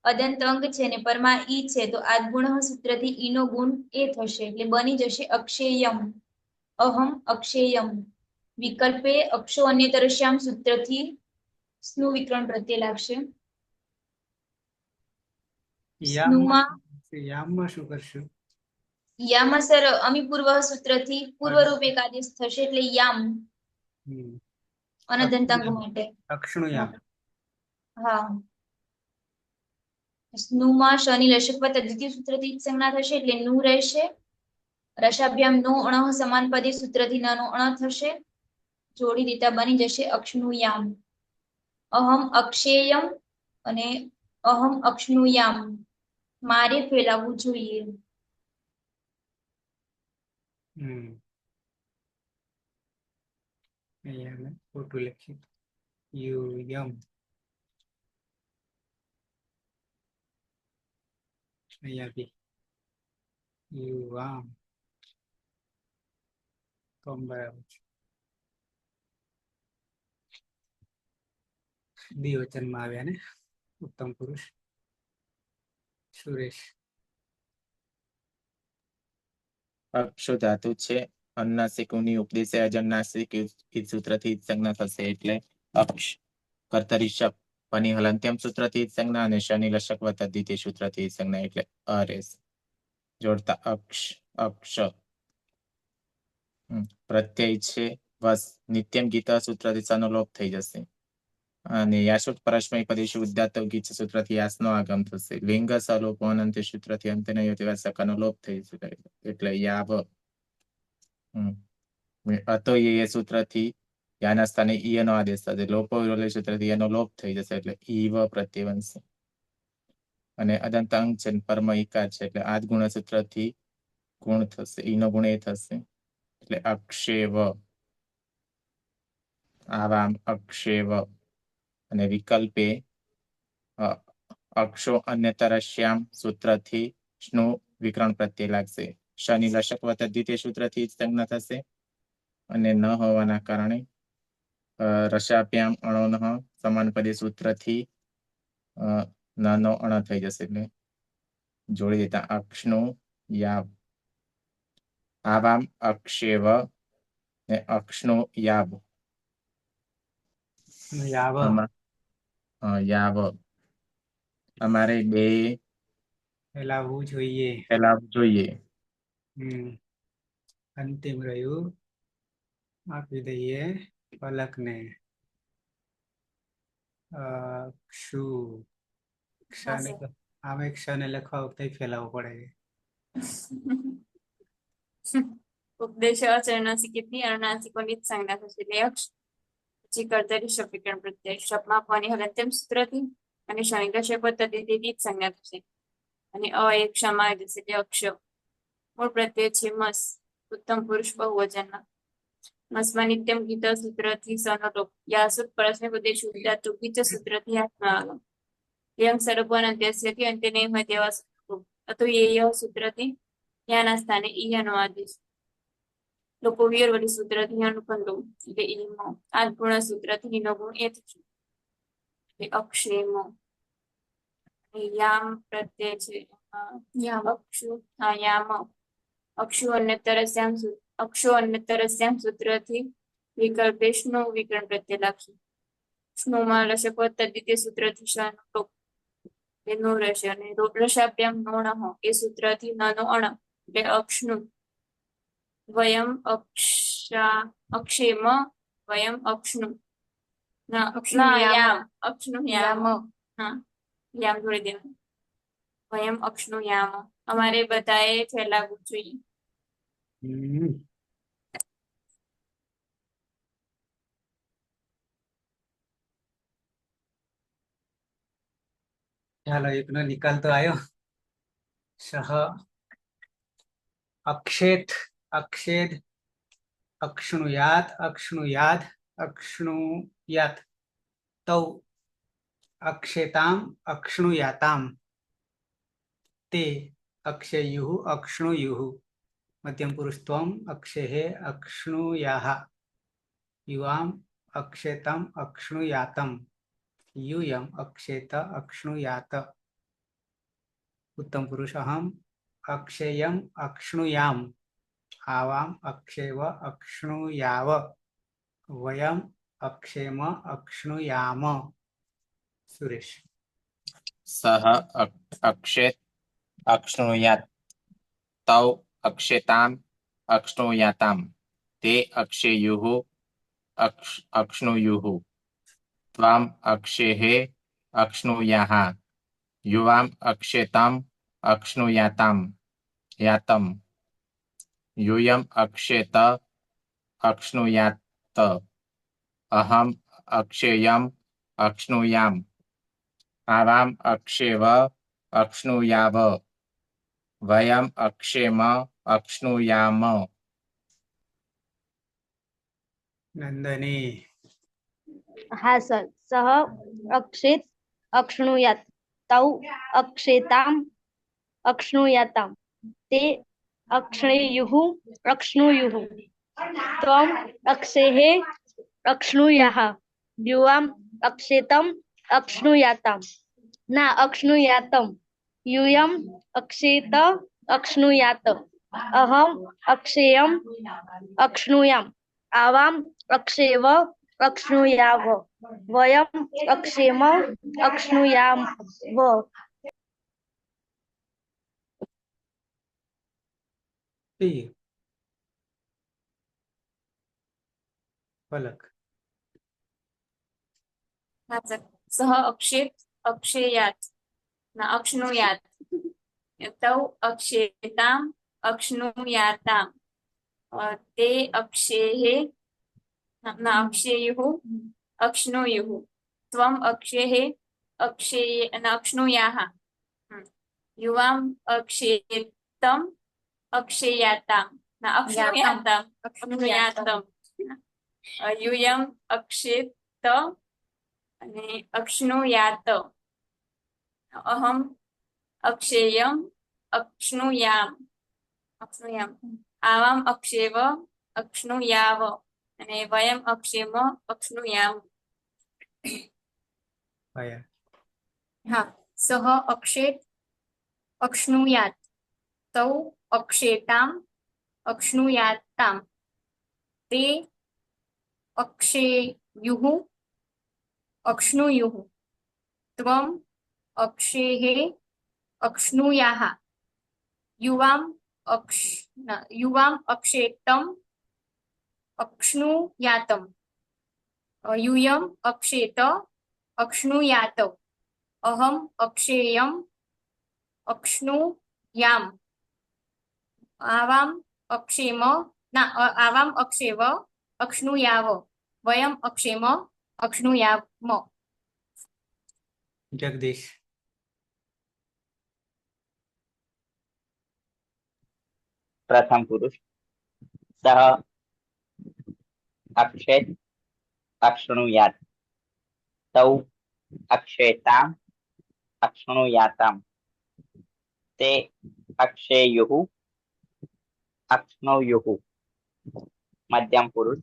અદંત અંગ છે ને પરમાં ઈ છે, તો આદગુણ સૂત્રથી ઈ નો ગુણ એ થશે, એટલે બની જશે અક્ષેયમ. અહમ અક્ષેયમ. વિકલ્પે અક્ષો અન્યતરસ્યામ સૂત્રથી સ્નુ વિકરણ પ્રત્યય લાગશે. સ્નુમાં યામમાં શું કરશું? યામાં સર અમી પૂર્વ સૂત્રથી પૂર્વરૂપ એક આદેશ થશે, એટલે યામ અનદંતાંગ માટે. અક્ષણું યામ. હા. સ્નુમાં શની લશકવત દ્વિતીય સૂત્રથી સંજ્ઞા થશે, એટલે નું રહેશે. રસાભ્યામ નો અણ સમાન પદે સૂત્રથી નાનો અણ થશે. જોડી દીતા બની જશે અક્ષનુયામ. અહમ અક્ષેયમ અને અહમ અક્ષનુયામ મારે ફેલાવવું જોઈએ. અહીંયા મેં ખોટું લખ્યું. યુ યમ. અહીંયા બી યુ આમ. તો બરાબર છે. દ્વિવચનમાં આવ્યા ને ઉત્તમ પુરુષ. સુરેશ. અક્ષો ધાતુ છે, અનુનાસિકની ઉપદેશે અજન્નાસિક ઈ સૂત્રથી સંજ્ઞા થશે, એટલે અક્ષ. કર્તરી શપ પની હલંત્યમ સૂત્રથી સંજ્ઞા અને શનિ લશકવત દ્વિતીય સૂત્રથી સંજ્ઞા, એટલે અરેસ. જોડતા અક્ષ અક્ષ. પ્રત્યય છે વસ નિત્યમ ગીતા સૂત્રથી સનો લોપ થઈ જશે. અને યાશુટ પરસ્મય પદેશુ ઉદ્દાત ગીચ સૂત્રથી યાસનો આગમ થશે. લિંગ સલોપો અનંત સૂત્રથી અંતને યોતિવા સકાનો લોપ થઈ શકે, એટલે યાવ. અતોયેય સૂત્રથી યાના સ્થાને ઈયનો આદેશ થશે. લોપો વિરોધી સૂત્રથી એનો લોપ થઈ જશે, એટલે ઈવ પ્રત્યય બનશે. અને અદંત અંગ છે, પરમ ઈકાર છે, એટલે આદ ગુણ સૂત્રથી ગુણ થશે, ઈનો ગુણ એ થશે, એટલે અક્ષેવ. આવામ અક્ષેવ. અને વિકલ્પે અક્ષો અન્યતરસ્યામ સૂત્રથી સ્નુ વિકરણ પ્રત્યય લાગશે. શનિ લશકવત દ્વિતીય સૂત્રથી સંજ્ઞા થશે, અને ન હોવાના કારણે રસાભ્યામ અણોન સમાન પદે સૂત્રથી નાનો અણ થઈ જશે, એટલે જોડી દેતા અક્ષનું યાવ. આવામ અક્ષેવ ને અક્ષનું યાવ. યાવ. યાવ. અમારે બે ફેલાવવું જોઈએ. ફેલાવવું જોઈએ. અંતિમ રહ્યું. આપી દઈએ પલકને. ક્ષુ. ક્ષને આમે ક્ષને લખવા વખતે ફેલાવવું પડે. ઉપદેશ અચરણાસિકની અનુનાસિકોની સંજ્ઞા થશે, એટલે અક્ષ. પછી કર્તરી શપ વિકરણ પ્રત્યય શપમાં પની હલંત્યમ સૂત્રથી અને શનિ લશકવત દ્વિતીયથી સંજ્ઞા થશે, અને અ એક ક્ષમા આવી જશે, એટલે અક્ષ. મૂળ પ્રત્યય છે મસ, ઉત્તમ પુરુષ બહુવચનના. મસમાં નિત્યમ ગીત સૂત્રથી સનો લોપ. યાસુત પરસ્મય પદેશુ ઉદ્દાત ગીચ સૂત્રથી આત્મા આગમ. યંગ સર્વન અંત્યસ્યથી અંત્ય નહીં હોય તેવા સૂત્રો. અતોયેય સૂત્રથી યાના સ્થાને ઈયનો આદેશ. લોકો વિયરવલી સૂત્રથી અનુકંડો, એટલે ઈમો. આ ગુણ સૂત્રથી ઈનો ગુણ એ થશે, એટલે અક્ષેમો. યામ પ્રત્યય છે અક્ષુ. યામ અક્ષુ અન્યતરસ્યામ સૂત્રથી વિકલ્પે સ્નુ વિકરણ પ્રત્યય લાગશે. સ્નુમાં લશકવત દ્વિતીય સૂત્રથી શનો લોપ, એ નો રહેશે. અને રસાભ્યામ નોણ એ સૂત્રથી નાનો અણ, એટલે અક્ષનું. વયમ અક્ષેમ વયમ અક્ષનું. યામ અક્ષનું યામ. હા, યામ જોડી દેવાનું. વયમ અક્ષનું યામ. અમારે બધાએ ફેલાવવું જોઈએ. ચાલો, એકનો નિકાલ તો આવ્યો. સહ અક્ષેત અક્ષેદ અક્ષણુયાત અક્ષણુયાદ અક્ષણુયાત તૌ અક્ષેતામ અક્ષણુયાતામ ते अक्षयुः अक्ष्णुयुः मध्यम पुरुष त्वम अक्षेहे अक्ष्णुयाः युवाम अक्षेतम अक्ष्णुयातम यूयम अक्षेत अक्ष्णुयात उत्तम पुरुष अहम अक्षेयम अक्ष्णुयाम आवाम अक्षेव अक्ष्णुयाव वयम अक्षेम अक्ष्णुयाम सुरेश सः अक्षेत अक्ष्णुयात् तौ अक्षेताम् अक्ष्णुयाताम् ते अक्षेयुः अक्ष्णुयुः त्वाम् अक्षेहे अक्ष्णुयाः युवाम् अक्षेताम् अक्ष्णुयाताम् यातम् यूयम् अक्षेत अक्ष्णुयात् अहम् अक्षेयम् अक्ष्णुयाम् आवाम् अक्षेव अक्ष्णुयाव वयम् अक्षेम अक्ष्णुयाम नंदनी हाँ सर सह अक्षेत अक्ष्णुयात् तौ अक्षेताम् अक्ष्णुयाताम् ते अक्षेयुः अक्ष्णुयुः त्वम् अक्षेहे अक्ष्णुयाः युवाम् अक्षेतम् अक्ष्णुयाताम् न अक्ष्णुयातम् यूयम् अक्षेत अक्ष्णुयात अहम् अक्षेयम् अक्ष्णुयाम् आवाम् अक्षेव अक्ष्णुयाव वयम् अक्षेम अक्ष्णुयाव पलक सः अक्षेत अक्षेयात् न अक्ष्णुयात् तौ अक्षेताम् अक्ष्णुयाताम् ते अक्षेहे न अक्षेयुः अक्ष्णुयुः त्वम् अक्षेहे न अक्ष्णुयाः युवाम् अक्षेतम् अक्षेयाताम् न अक्ष्णुयाताम् अक्ष्णुयातम् यूयम् अक्षेत અને અક્ષ્ણુયાત અહમ અક્ષેયમ અક્ષ્ણુયામ આવામ અક્ષેવ અક્ષ્ણુયાવ અને વયમ અક્ષેમ અક્ષ્ણુયામ હા સહ અક્ષેત અક્ષ્ણુયાત તૌ અક્ષેતામ અક્ષ્ણુયાતામ તે અક્ષેયુઃ अक्ष्णुयुः त्वम् अक्षेहे अक्ष्णुयाः युवाम् अक्षेतम् अक्ष्णुयातम् यूयम् अक्षेत अक्ष्णुयात अहम् अक्षेयम् अक्ष्णुयाम् आवाम् अक्षेम आवाम् अक्षेव अक्ष्णुयाव वयम् अक्षेम अक्ष्णुयाम जगदीश प्रथम पुरुष सह अक्षेत अक्ष्णुयात् तौ अक्षेताम् अक्ष्णुयाताम् ते अक्षेयुः अक्ष्णुयुः मध्यम पुरुष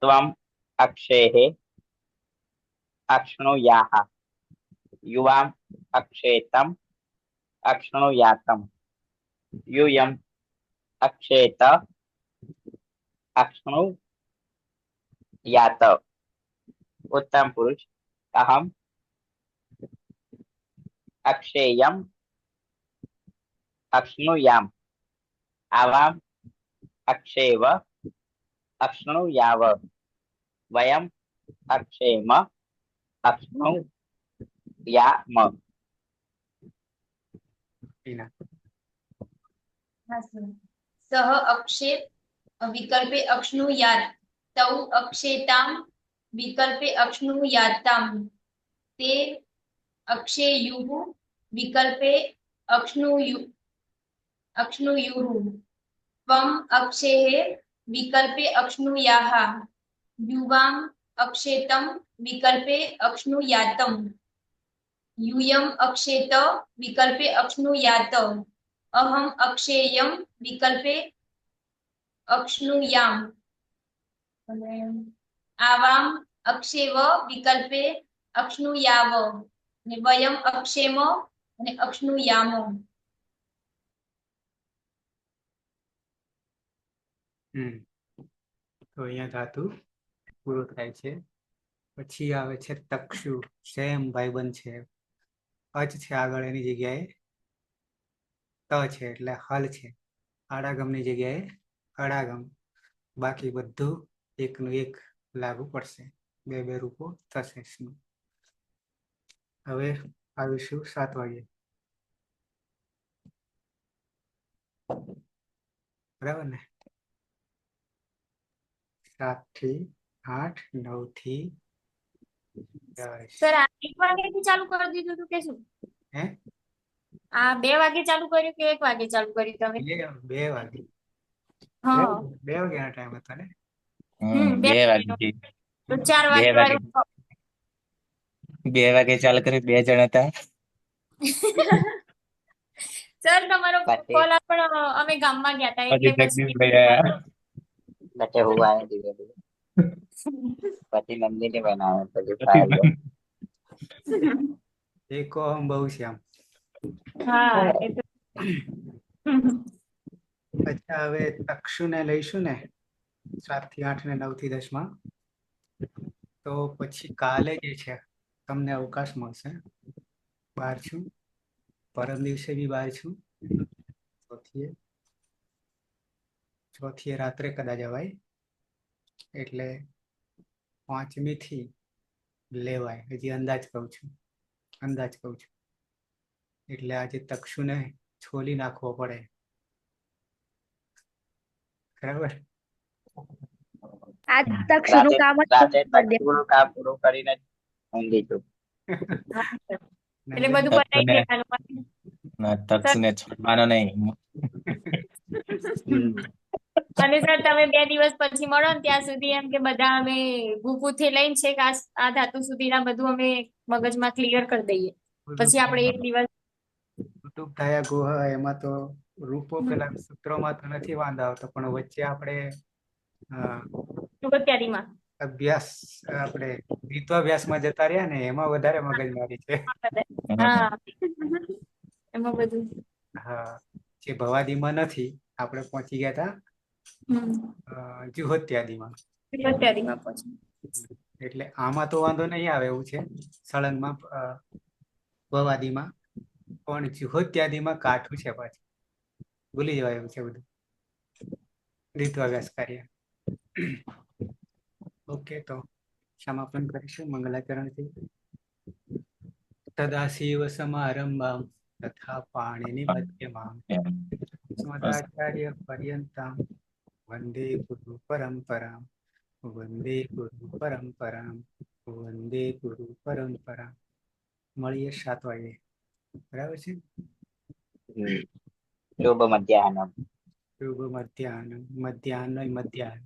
त्वम् अक्षेहे अक्ष्णुयाः युवाम् अक्षेतम् अक्ष्णुयातम् यूयम् अक्षेत अक्ष्णुयात उत्तम पुरुष अहम् अक्षेयम् अक्ष्णुयाम् आवाम् अक्षेव अक्ष्णुयाव वयम् अक्षेम अक्ष्णुयाम सह अक्षेत विकल्पे अक्ष्णुयात् तौ अक्षेताम् विकल्पे अक्ष्णुयाताम् ते अक्षेयुः विकल्पे अक्ष्णुयुः त्वम् अक्षेहे विकल्पे अक्ष्णुयाः युवाम् अक्षेतम् विकल्पे अक्ष्णुयातम् યુયમ અક્ષેત વિકલ્પે અક્ષનું યાત, અહમ અક્ષેયમ વિકલ્પે અક્ષનું યામ, અને આવામ અક્ષેવ વિકલ્પે અક્ષનું યાવ, અને વયમ અક્ષેમ અને અક્ષનું યામ. તો અહીંયા ધાતુ પૂરો થાય છે. પછી આવે છે તક્ષુ, સેમ ભાઈબંધ છે. અચ છે આગળ, એની જગ્યાએ ત છે એટલે હલ છે. આડાગમની જગ્યાએ અડાગમ. બાકી બધું એકનું એક લાગુ પડશે. બે બે રૂપો થશે. હવે આવીશું 7 વાગે. બરાબર ને? 7 થી 8, 9 થી 10. સર આ 1 વાગ્યાથી ચાલુ કરી દીધું હતું કે શું? હે? આ 2 વાગે ચાલુ કર્યું કે 1 વાગે ચાલુ કર્યું તમે? 2 વાગે. હા 2 વાગ્યાનો ટાઈમ હતો ને? 2 વાગે. તો 4 વાગે 2 વાગે ચાલુ કર્યું. 2 જણ હતા. સર તમારો બાકી- કોલ પણ અમે ગામમાં ગયા હતા પછી એટલે જગદીશભાઈ આયા. બચ્ચે હું આયા ધીરે ધીરે. પછી નંદિની બેન આવ્યા, પછી ફાયર. એક અહમ બહુ છે આમ. હા એ તો અચ્છા, હવે તક્ષુને લઈશું ને 7 થી 8 ને 9 થી 10 માં. તો પછી કાલે જે છે તમને અવકાશ મળશે. બહાર છું, પરમ દિવસે બી બહાર છું. ચોથીએ રાત્રે કદાચ અવાય, એટલે 5મી થી લેવાય. હજી અંદાજ કહું છું. એટલે આજે તક્ષુને છોલી નાખવો પડે. બરાબર? આ તક્ષનું કામ જ રાતે પૂરું કરી તક્ષનું કામ પૂરું કરીને જ ઊંઘી છું. એટલે બધું પતાઈ દેવાનું. તક્ષને છોડવાનો નહીં. અને સર તમે 2 દિવસ પછી મળો ને ત્યાં સુધી એમ કે બધા અમે ભૂકુથી લઈને છે કે આ ધાતુ સુધીના બધું અમે મગજમાં ક્લિયર કરી દઈએ. પછી આપણે 1 દિવસ કુટુંબ થયા ગુહ, એમાં તો રૂપો પેલા સૂત્રોમાં તો નથી વાંધો આવતો, પણ વચ્ચે આપણે સુગત્યાદીમાં અભ્યાસ, આપણે દ્વિત્વાભ્યાસમાં જતા રહ્યા ને, એમાં વધારે મગજમારી છે. હા એમાં બધું હા, જે ભવાદીમાં નથી. આપણે પહોંચી ગયા હતા જુહોત્યાદીમાં. સુગત્યાદીમાં પછી એટલે આમાં તો વાંધો નહીં આવે એવું છે સળંગમાં, ભવાદીમાં. પણ જુહોત્યાદીમાં કાઠું છે પાછું. ભૂલી જવાય એવું છે બધું દ્વિત્વાભ્યાસ કાર્ય. ઓકે, તો સમાપન કરીશું મંગલાચરણથી. તદાશિવ સમારંભામ તથા પાણીની મધ્યમાં સ્મદાચાર્ય પર્યંતામ વંદે ગુરુ પરંપરામ. મળીએ 7 વાગે. બરાબર છે? શુભ મધ્યાહન. શુભ મધ્યાહન. મધ્યાહન.